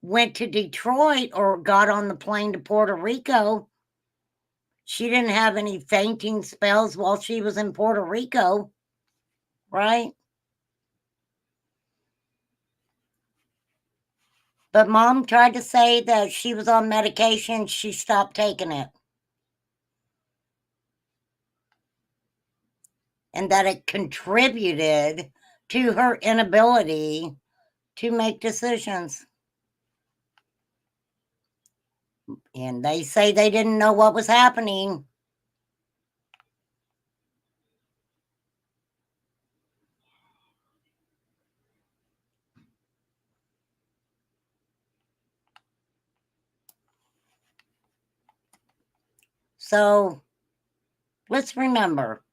went to Detroit or got on the plane to Puerto Rico. She didn't have any fainting spells while she was in Puerto Rico, right? But mom tried to say that she was on medication. She stopped taking it. And that it contributed to her inability to make decisions. And they say they didn't know what was happening. So let's remember,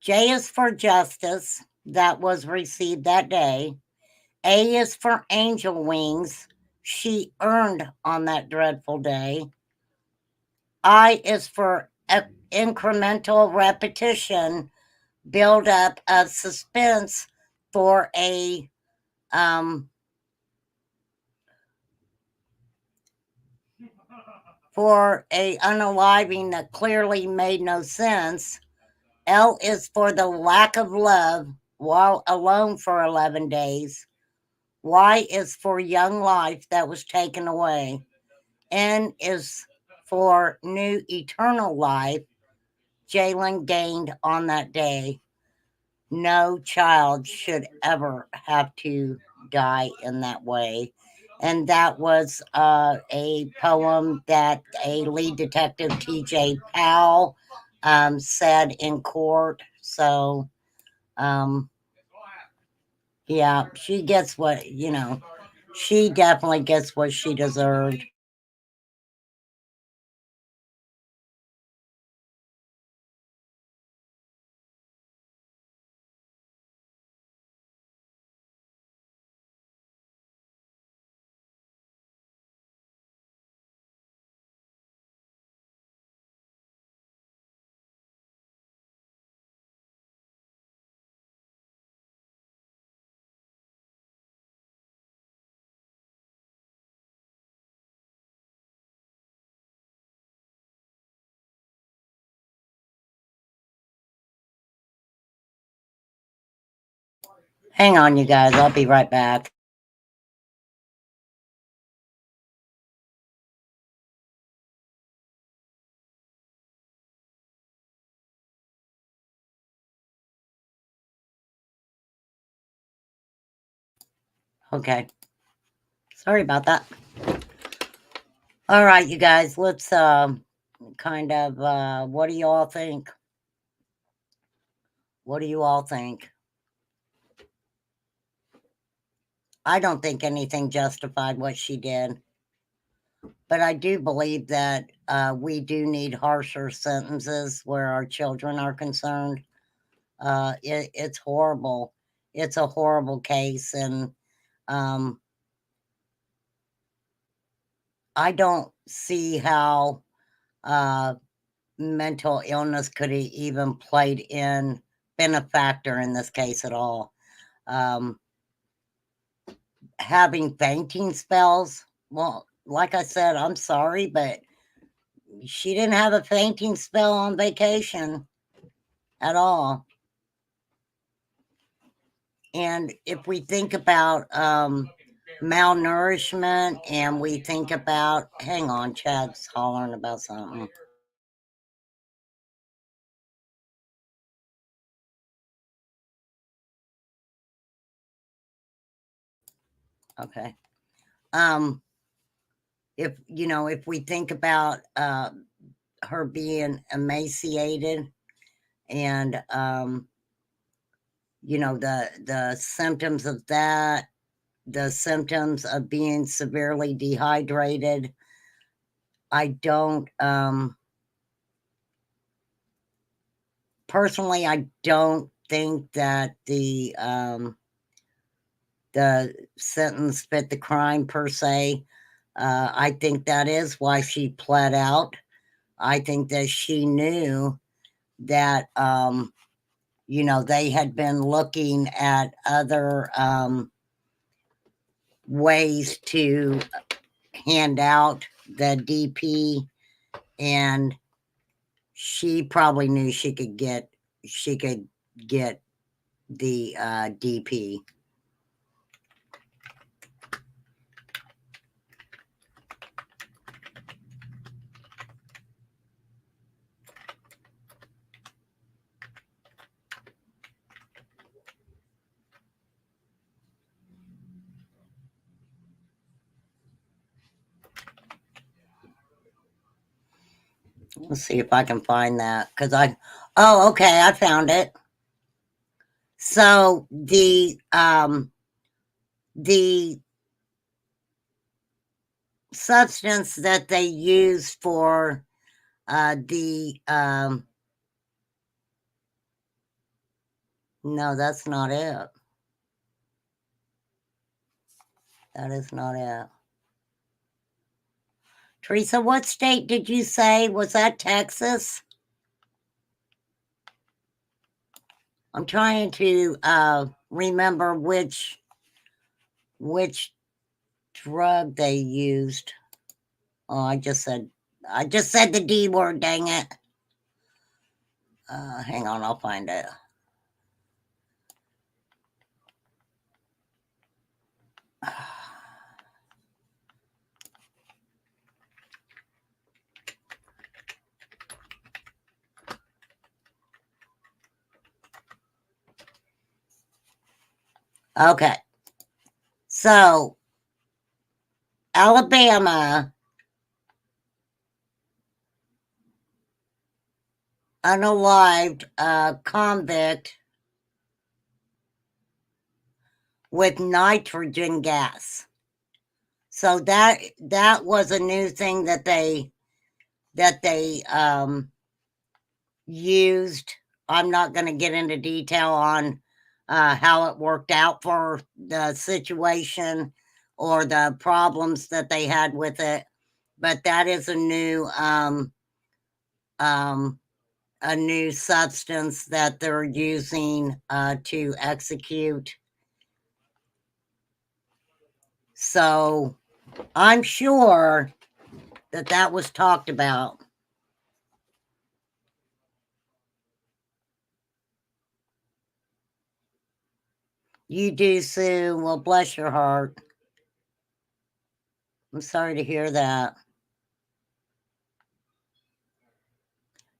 J is for justice that was received that day. A is for angel wings she earned on that dreadful day. I is for incremental repetition, build up of suspense for a unaliving that clearly made no sense. L is for the lack of love while alone for 11 days. Y is for young life that was taken away. N is for new eternal life Jaylin gained on that day. No child should ever have to die in that way. And that was a poem that a lead detective, TJ Powell, said in court. So, yeah, she gets what, you know, she definitely gets what she deserved. Hang on, you guys. I'll be right back. Okay. Sorry about that. All right, you guys. Let's kind of what do you all think? What do you all think? I don't think anything justified what she did. But I do believe that we do need harsher sentences where our children are concerned. It's horrible. It's a horrible case. And I don't see how mental illness could have even been a factor in this case at all. Having fainting spells, well, like I said, I'm sorry, but she didn't have a fainting spell on vacation at all. And if we think about malnourishment and we think about, hang on, Chad's hollering about something. Okay. If, you know, if we think about her being emaciated and, you know, the symptoms of that, the symptoms of being severely dehydrated, I don't, personally, I don't think that the sentence fit the crime per se. I think that is why she pled out. I think that she knew that, you know, they had been looking at other ways to hand out the DP, and she probably knew she could get the DP. Let's see if I can find that, because oh, okay, I found it. So the substance that they used for no, that's not it. That is not it. Teresa, what state did you say? Was that Texas? I'm trying to remember which drug they used. Oh, I just said the D word, dang it. Hang on, I'll find it. Okay. So, Alabama, unalived convict with nitrogen gas. So that was a new thing that they used. I'm not going to get into detail on how it worked out for the situation or the problems that they had with it, but that is a new substance that they're using to execute. So I'm sure that was talked about. You do, Sue. Well, bless your heart. I'm sorry to hear that.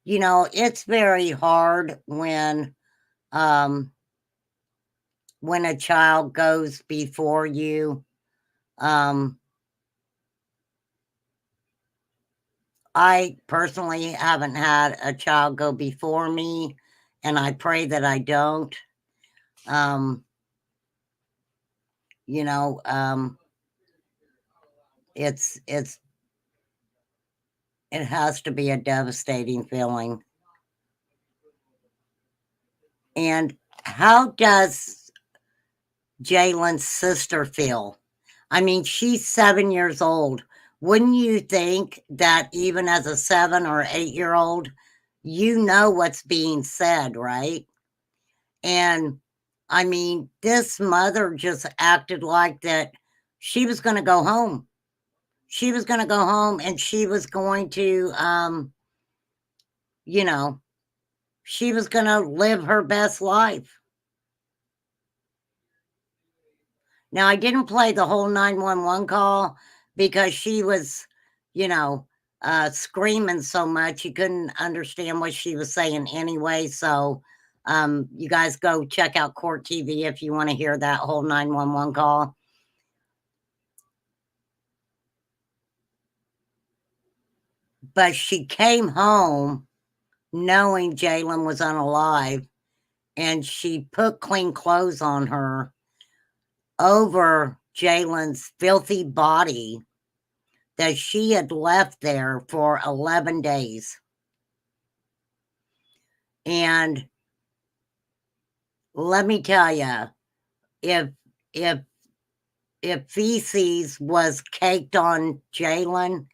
You know, it's very hard when a child goes before you. I personally haven't had a child go before me, and I pray that I don't. You know, it has to be a devastating feeling. And how does Jaylin's sister feel? I mean, she's 7 years old. Wouldn't you think that even as a 7 or 8-year-old, you know what's being said, right? And I mean, this mother just acted like that she was going to go home. she was going to go home and she was going to, you know, she was going to live her best life. Now, I didn't play the whole 911 call because she was, you know, screaming so much you couldn't understand what she was saying anyway. So you guys go check out Court TV if you want to hear that whole 911 call. But she came home knowing Jaylin was unalive, and she put clean clothes on her over Jaylin's filthy body that she had left there for 11 days. And let me tell you, if feces was caked on Jaylin,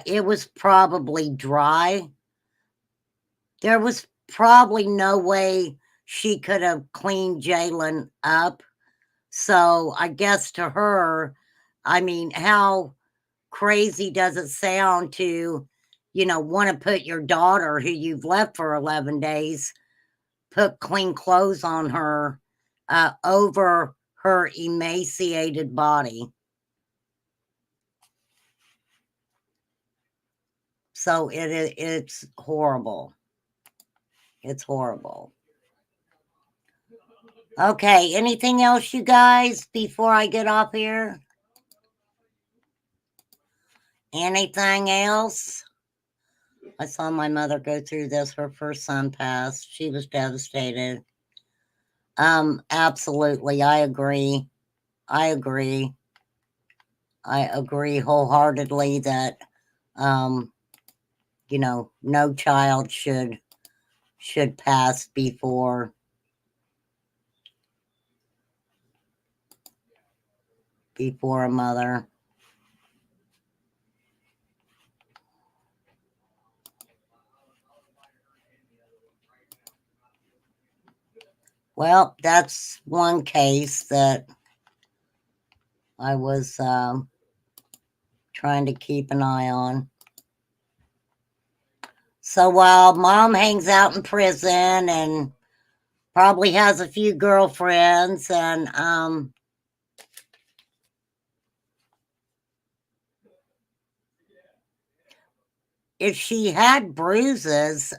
it was probably dry. There was probably no way she could have cleaned Jaylin up. So I guess to her, I mean, how crazy does it sound to, you know, want to put your daughter who you've left for 11 days, put clean clothes on her over her emaciated body. So it's horrible. It's horrible. Okay, anything else, you guys, before I get off here? Anything else? I saw my mother go through this. Her first son passed. She was devastated. Absolutely. I agree. I agree wholeheartedly that, you know, no child should pass before a mother. Well, that's one case that I was trying to keep an eye on. So while mom hangs out in prison and probably has a few girlfriends, and if she had bruises,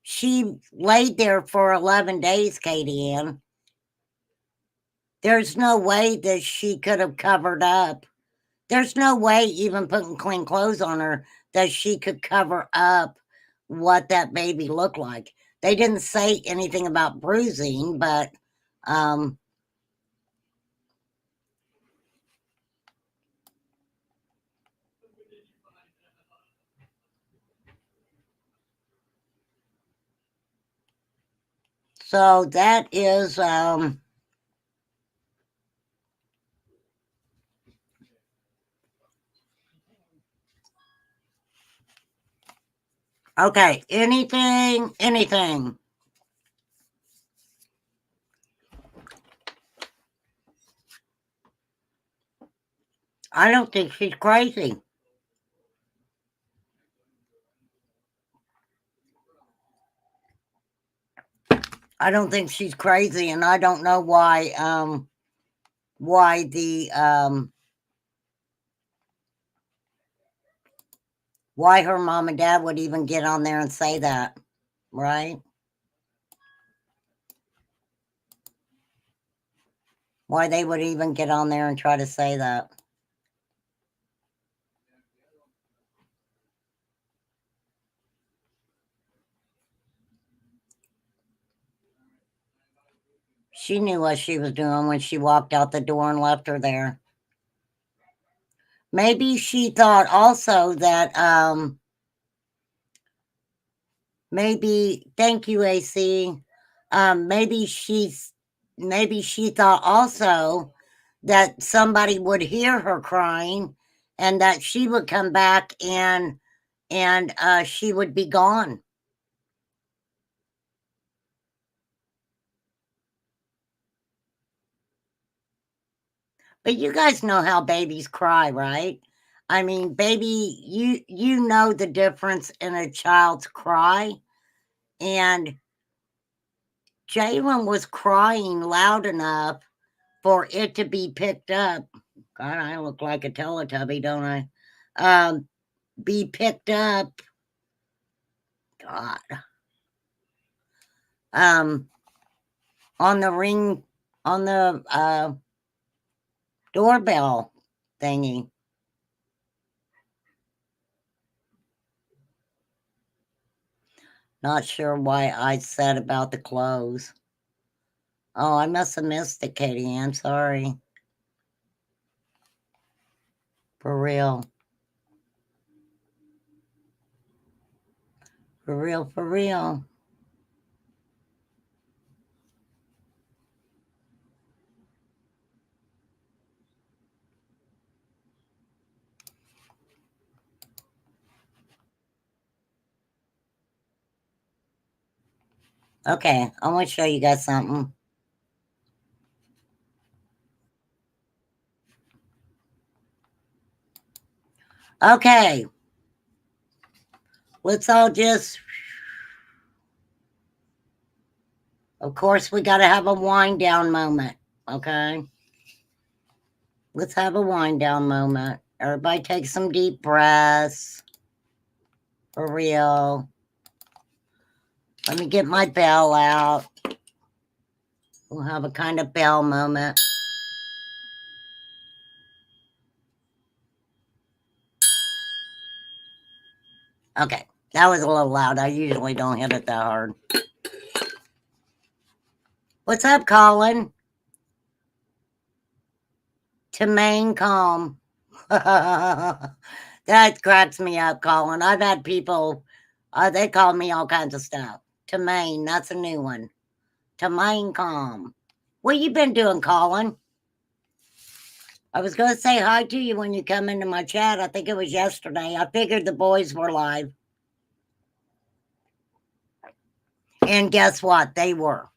she laid there for 11 days, Katie Ann. There's no way that she could have covered up. There's no way, even putting clean clothes on her, that she could cover up what that baby looked like. They didn't say anything about bruising, but so that is okay. Anything. I don't think she's crazy. I don't think she's crazy, and I don't know why why her mom and dad would even get on there and say that, right? Why they would even get on there and try to say that. She knew what she was doing when she walked out the door and left her there. Maybe she thought also that, maybe, thank you, AC. Maybe she thought also that somebody would hear her crying and that she would come back and she would be gone. But you guys know how babies cry, right? I mean, baby, you know the difference in a child's cry. And Jaylin was crying loud enough for it to be picked up. God, I look like a Teletubby, don't I? Be picked up. God. On the ring, on the doorbell thingy. Not sure why I said about the clothes. Oh, I must have missed it, Katie Ann. Sorry. For real. For real, for real. Okay, I want to show you guys something. Okay. Let's all just... Of course, we got to have a wind down moment, okay? Let's have a wind down moment. Everybody take some deep breaths. For real. Let me get my bell out. We'll have a kind of bell moment. Okay, that was a little loud. I usually don't hit it that hard. What's up, Colin? To main calm. That cracks me up, Colin. I've had people, they call me all kinds of stuff. To main, that's a new one. To main calm. What you been doing, Colin? I was going to say hi to you when you come into my chat. I think it was yesterday. I figured the boys were live. And guess what? They were.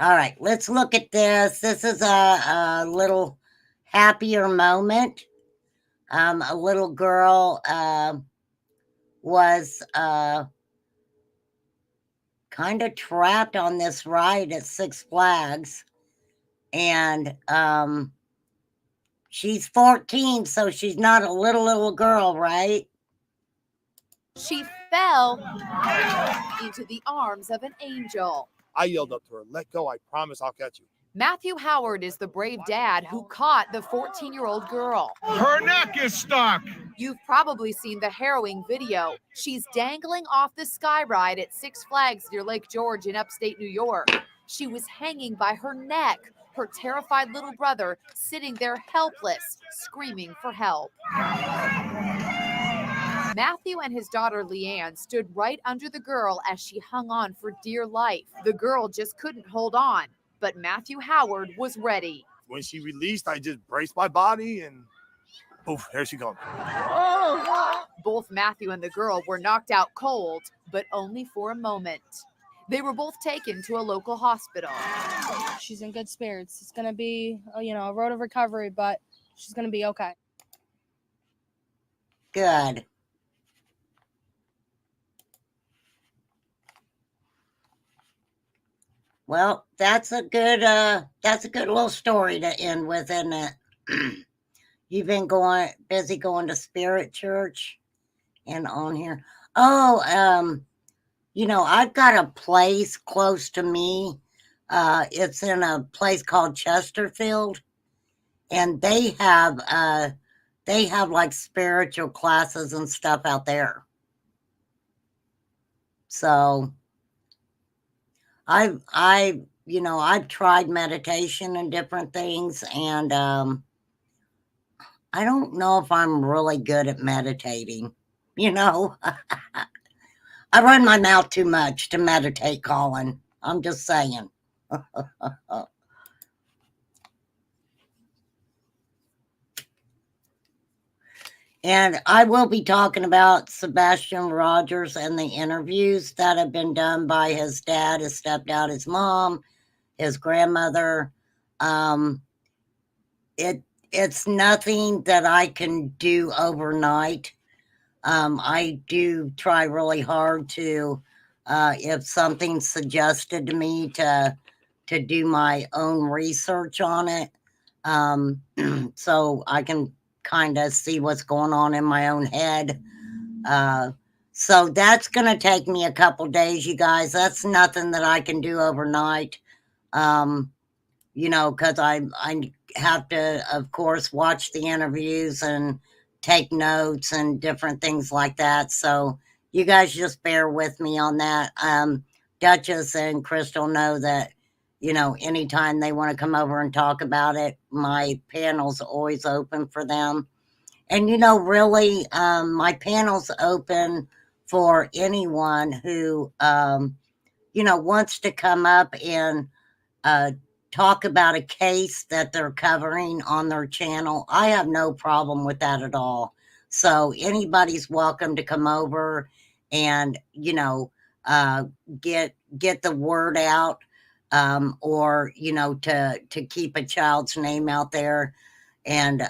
All right, let's look at this. This is a little happier moment. A little girl was kind of trapped on this ride at Six Flags. And she's 14, so she's not a little girl, right? She fell into the arms of an angel. I yelled up to her, "Let go, I promise I'll catch you." Matthew Howard is the brave dad who caught the 14-year-old girl. Her neck is stuck. You've probably seen the harrowing video. She's dangling off the sky ride at Six Flags near Lake George in upstate New York. She was hanging by her neck, her terrified little brother sitting there helpless, screaming for help. Matthew and his daughter Leanne stood right under the girl as she hung on for dear life. The girl just couldn't hold on, but Matthew Howard was ready. When she released, I just braced my body and poof, there she comes. Both Matthew and the girl were knocked out cold, but only for a moment. They were both taken to a local hospital. She's in good spirits. It's going to be, a road of recovery, but she's going to be okay. Good. Well, that's a good little story to end with, isn't it? You've been busy going to Spirit Church and on here. Oh, I've got a place close to me. It's in a place called Chesterfield, and they have like spiritual classes and stuff out there. So I've tried meditation and different things, and I don't know if I'm really good at meditating. I run my mouth too much to meditate, Colin. I'm just saying. And I will be talking about Sebastian Rogers and the interviews that have been done by his dad, his stepdad, his mom, his grandmother. it's nothing that I can do overnight. I do try really hard to, if something's suggested to me, to do my own research on it, so I can kind of see what's going on in my own head. So that's going to take me a couple days, you guys. That's nothing that I can do overnight. You know, because I have to, of course, watch the interviews and take notes and different things like that. So you guys just bear with me on that. Duchess and Crystal know that, you know, anytime they want to come over and talk about it, my panel's always open for them. And, you know, really, my panel's open for anyone who, you know, wants to come up and talk about a case that they're covering on their channel. I have no problem with that at all. So anybody's welcome to come over and, you know, get the word out, or, you know, to keep a child's name out there. And,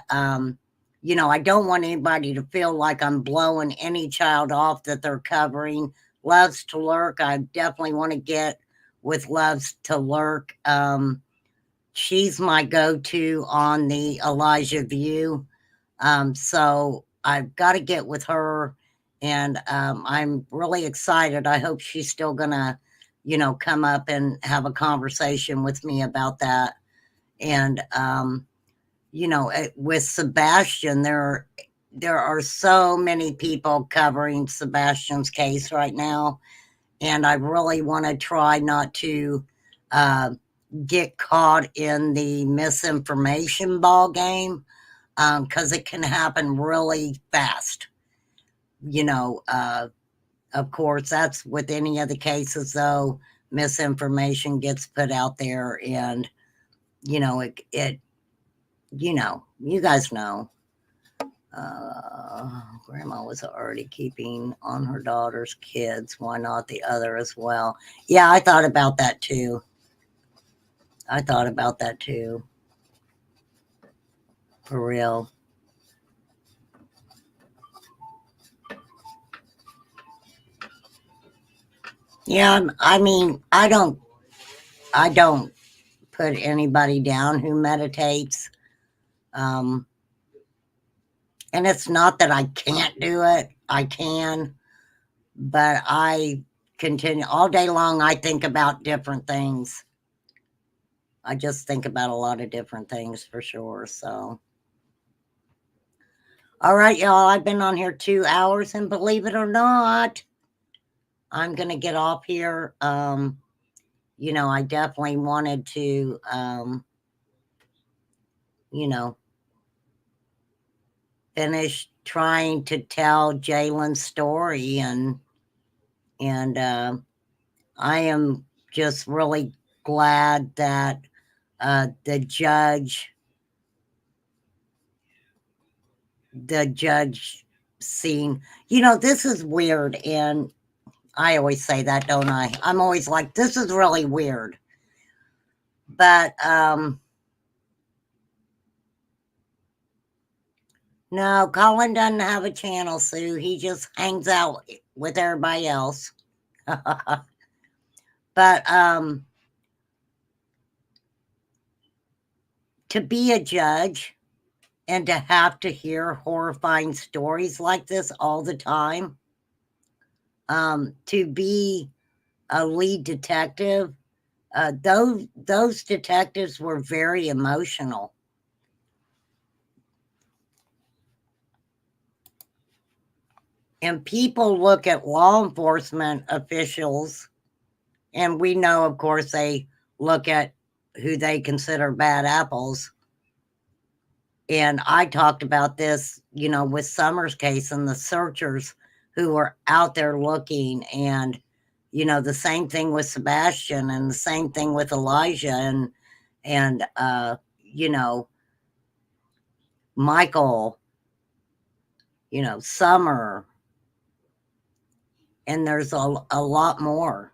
you know, I don't want anybody to feel like I'm blowing any child off that they're covering. Loves to Lurk, I definitely want to get with Loves to Lurk. She's my go-to on the Elijah View. So I've got to get with her, and I'm really excited. I hope she's still gonna, you know, come up and have a conversation with me about that. And you know, with Sebastian, there are so many people covering Sebastian's case right now, and I really want to try not to get caught in the misinformation ball game, because it can happen really fast. You know, of course, that's with any of the cases, though. Misinformation gets put out there, and you know, it you know, you guys know. Grandma was already keeping on her daughter's kids. Why not the other as well? Yeah, I thought about that too. For real. Yeah, I mean, I don't put anybody down who meditates. And it's not that I can't do it. I can, but I continue all day long. I think about different things. I just think about a lot of different things for sure. So, all right, y'all, I've been on here 2 hours, and believe it or not, I'm going to get off here. You know, I definitely wanted to, you know, finish trying to tell Jaylin's story, and I am just really glad that the judge seen, you know, this is weird, and I always say that, don't I? I'm always like, this is really weird. But no, Colin doesn't have a channel, Sue. He just hangs out with everybody else. But to be a judge and to have to hear horrifying stories like this all the time, to be a lead detective, those detectives were very emotional. And people look at law enforcement officials, and we know, of course, they look at who they consider bad apples. And I talked about this, you know, with Summer's case and the searchers who were out there looking, and, you know, the same thing with Sebastian, and the same thing with Elijah, and you know, Michael, you know, Summer, and there's a lot more.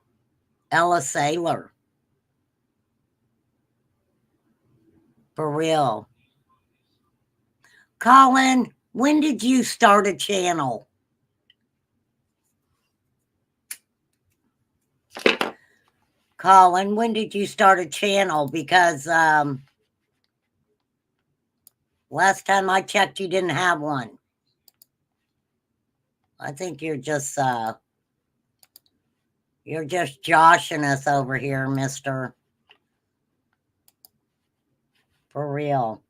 Ella Saylor. For real. Colin, when did you start a channel? Colin, when did you start a channel? Because last time I checked, you didn't have one. I think you're just joshing us over here, mister. For real.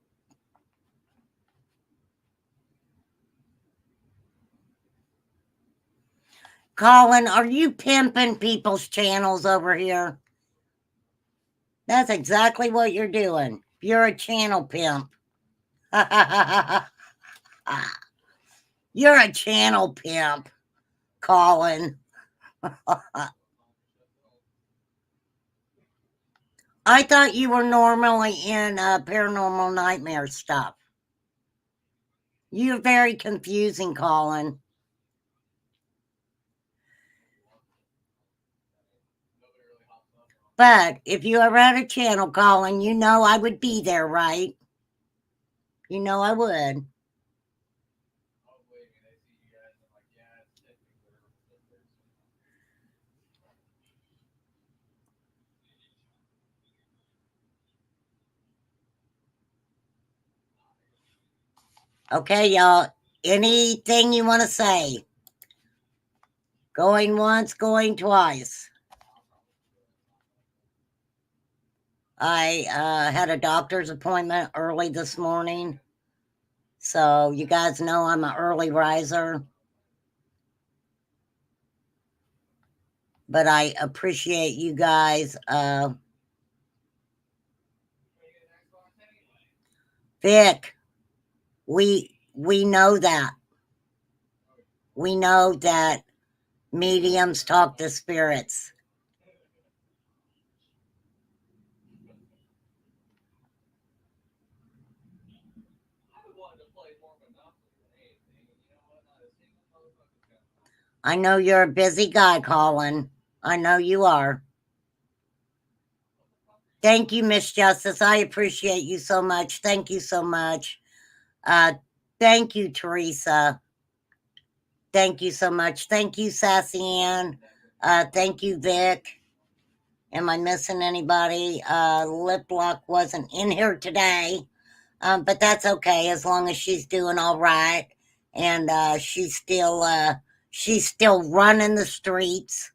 Colin, are you pimping people's channels over here? That's exactly what you're doing. You're a channel pimp. You're a channel pimp, Colin. I thought you were normally in paranormal nightmare stuff. You're very confusing, Colin. But if you ever had a channel, Colin, you know I would be there, right? You know I would. Okay, y'all. Anything you want to say? Going once, going twice. I had a doctor's appointment early this morning. So you guys know I'm an early riser. But I appreciate you guys. Vic, we know that. We know that mediums talk to spirits. I know you're a busy guy, Colin. I know you are. Thank you, Miss Justice. I appreciate you so much. Thank you so much. Thank you, Teresa. Thank you so much. Thank you, Sassy Ann. Thank you, Vic. Am I missing anybody? Lip Lock wasn't in here today, but that's okay as long as she's doing all right and she's still running the streets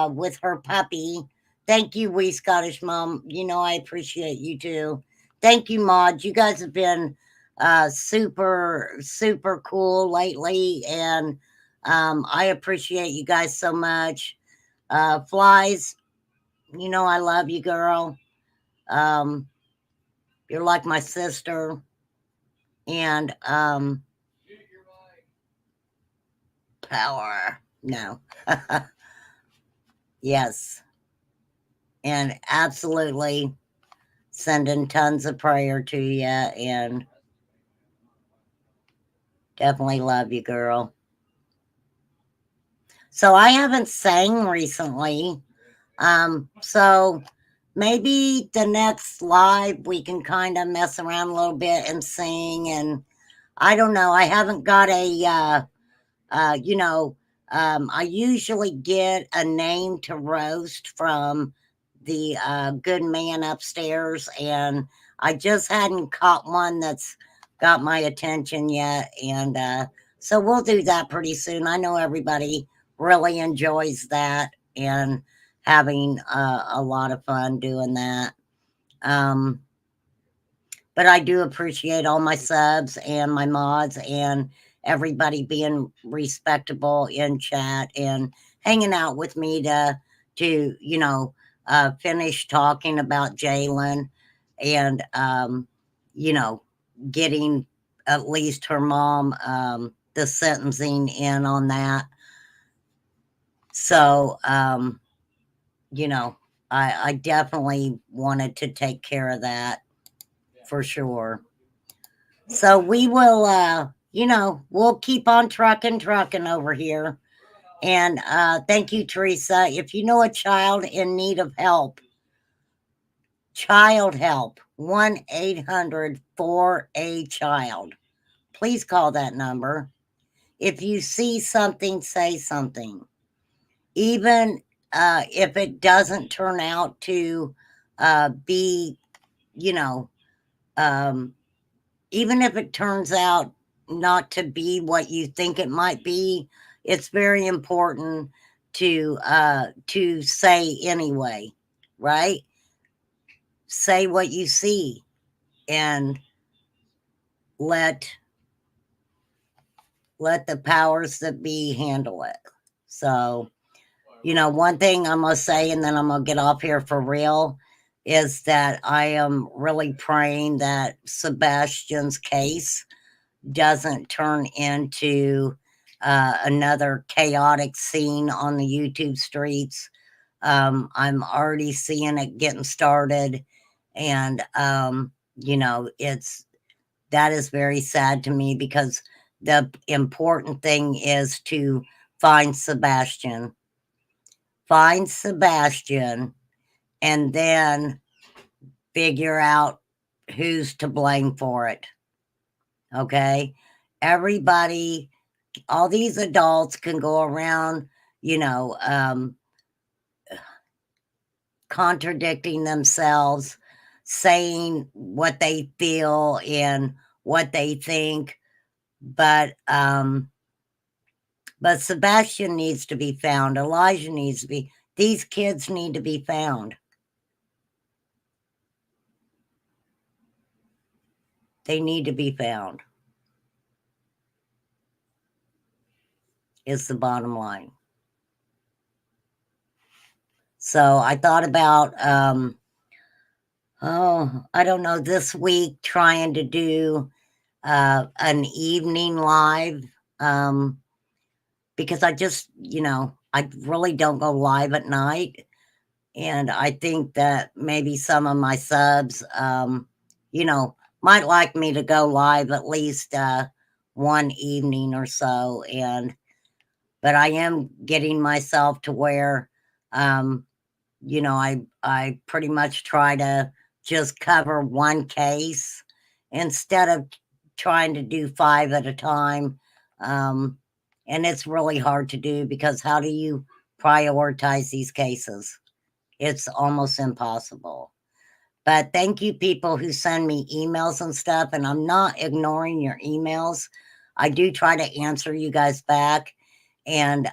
with her puppy. Thank you, Wee Scottish Mom. You know I appreciate you too. Thank you, Maud. You guys have been super cool lately, and I appreciate you guys so much. Flies, you know I love you, girl. You're like my sister, and power. No. Yes. And absolutely sending tons of prayer to you, and definitely love you, girl. So I haven't sang recently. So maybe the next live we can kind of mess around a little bit and sing, and I don't know. I haven't got a I usually get a name to roast from the good man upstairs, and I just hadn't caught one that's got my attention yet. And so we'll do that pretty soon. I know everybody really enjoys that and having a lot of fun doing that. But I do appreciate all my subs and my mods and everybody being respectable in chat and hanging out with me to finish talking about Jaylin and getting at least her mom the sentencing in on that. So I definitely wanted to take care of that for sure. So we will we'll keep on trucking over here. And thank you, Teresa. If you know a child in need of help, child help, 1-800-4-A-CHILD. please call that number. If you see something, say something. Even if it doesn't turn out to be, you know, even if it turns out not to be what you think it might be, it's very important to say anyway, right? Say what you see and let the powers that be handle it. So, one thing I'm gonna say, and then I'm gonna get off here for real, is that I am really praying that Sebastian's case doesn't turn into another chaotic scene on the YouTube streets. I'm already seeing it getting started, and that is very sad to me, because the important thing is to find Sebastian. Find Sebastian, and then figure out who's to blame for it. Okay? Everybody, all these adults can go around, contradicting themselves, saying what they feel and what they think, but Sebastian needs to be found. Elijah needs to be. These kids need to be found. They need to be found. Is the bottom line. So I thought about, I don't know, this week trying to do an evening live, because I just, I really don't go live at night. And I think that maybe some of my subs, might like me to go live at least one evening or so. But I am getting myself to where, I pretty much try to just cover one case instead of trying to do 5 at a time. And it's really hard to do, because how do you prioritize these cases? It's almost impossible. But thank you, people who send me emails and stuff. And I'm not ignoring your emails. I do try to answer you guys back. And,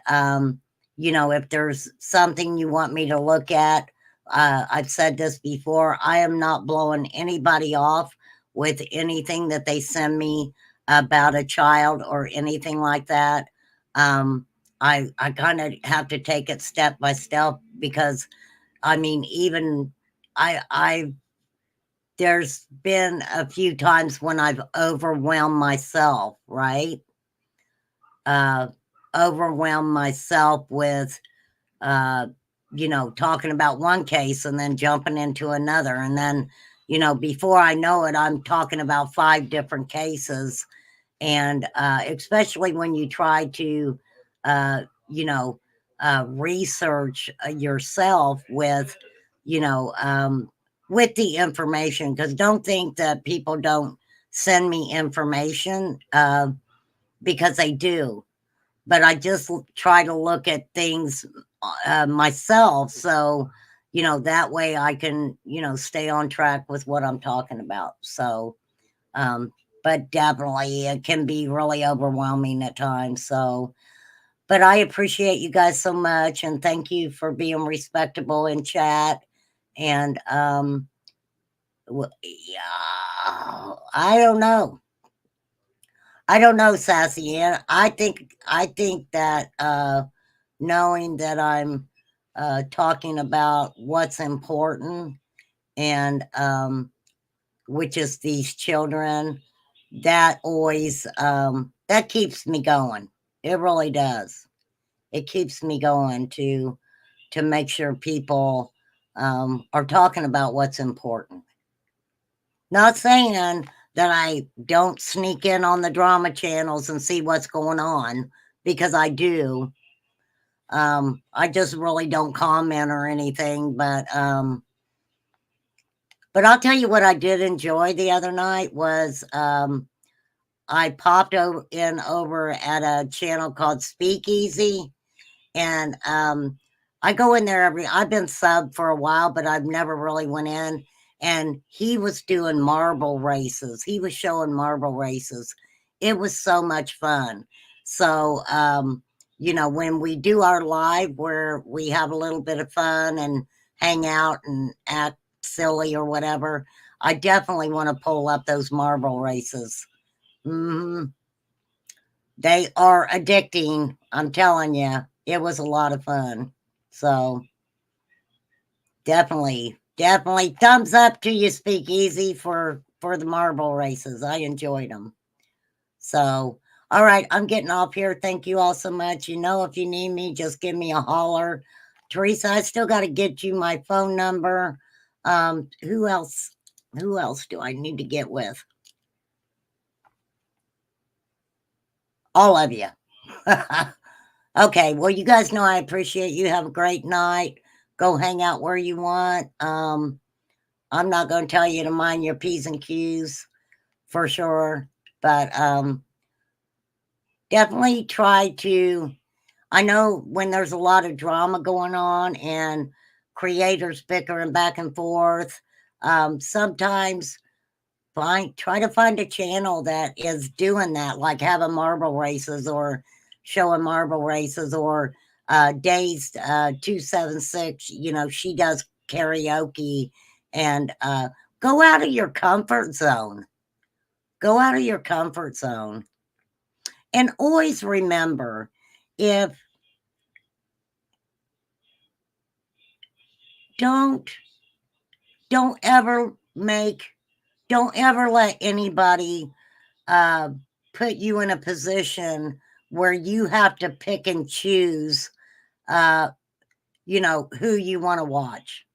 if there's something you want me to look at, I've said this before, I am not blowing anybody off with anything that they send me about a child or anything like that. I kind of have to take it step by step, because even there's been a few times when I've overwhelmed myself, right? Overwhelmed myself with, talking about one case and then jumping into another. And then, before I know it, I'm talking about 5 different cases. And especially when you try to, research yourself with, with the information, because don't think that people don't send me information, because they do. But I just try to look at things myself. So, that way I can, stay on track with what I'm talking about. So, but definitely it can be really overwhelming at times. So, but I appreciate you guys so much. And thank you for being respectable in chat. And, yeah, I don't know. Sassy Ann. I think that knowing that I'm talking about what's important, and which is these children, that always that keeps me going. It really does. It keeps me going to make sure people are talking about what's important. Not saying that I don't sneak in on the drama channels and see what's going on, because I do. I just really don't comment or anything, but I'll tell you what I did enjoy the other night was I popped in over at a channel called Speakeasy, and I go in there I've been subbed for a while, but I've never really went in. And he was doing marble races. He was showing marble races. It was so much fun. So, you know, when we do our live where we have a little bit of fun and hang out and act silly or whatever, I definitely want to pull up those marble races. They are addicting. I'm telling you, it was a lot of fun. So definitely thumbs up to you, Speakeasy, for the marble races. I enjoyed them. So, all right, I'm getting off here. Thank you all so much. You know, if you need me, just give me a holler. Teresa, I still got to get you my phone number. Who else do I need to get with? All of you. Okay, well, you guys know I appreciate you. Have a great night. Go hang out where you want. I'm not going to tell you to mind your P's and Q's for sure, but definitely try to. I know when there's a lot of drama going on and creators bickering back and forth, sometimes try to find a channel that is doing that, like having marble races or showing marble races, or Dazed 276, you know, she does karaoke. And go out of your comfort zone. Go out of your comfort zone. And always remember, don't ever let anybody put you in a position where you have to pick and choose, you know, who you want to watch.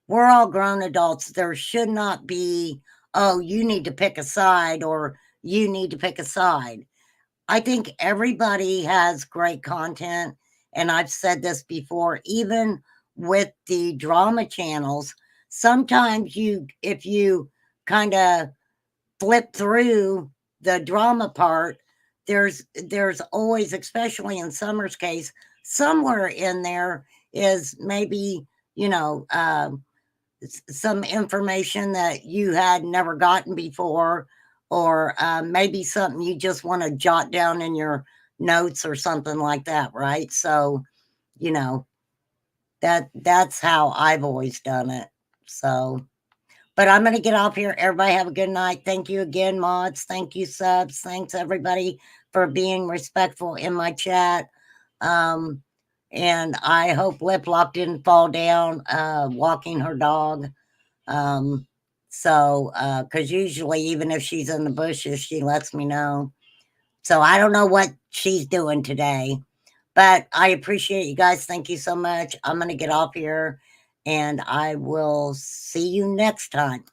We're all grown adults. There should not be, oh, you need to pick a side or you need to pick a side. I think everybody has great content. And I've said this before, even with the drama channels, sometimes if you kind of flip through the drama part, there's always, especially in Summer's case, somewhere in there is maybe, you know, some information that you had never gotten before, or maybe something you just want to jot down in your notes or something like that, right? So, you know, that's how I've always done it. So, but I'm going to get off here. Everybody have a good night. Thank you again, mods. Thank you, subs. Thanks, everybody, for being respectful in my chat. And I hope Lip Lock didn't fall down walking her dog. Because usually, even if she's in the bushes, she lets me know. So I don't know what she's doing today. But I appreciate you guys. Thank you so much. I'm going to get off here, and I will see you next time.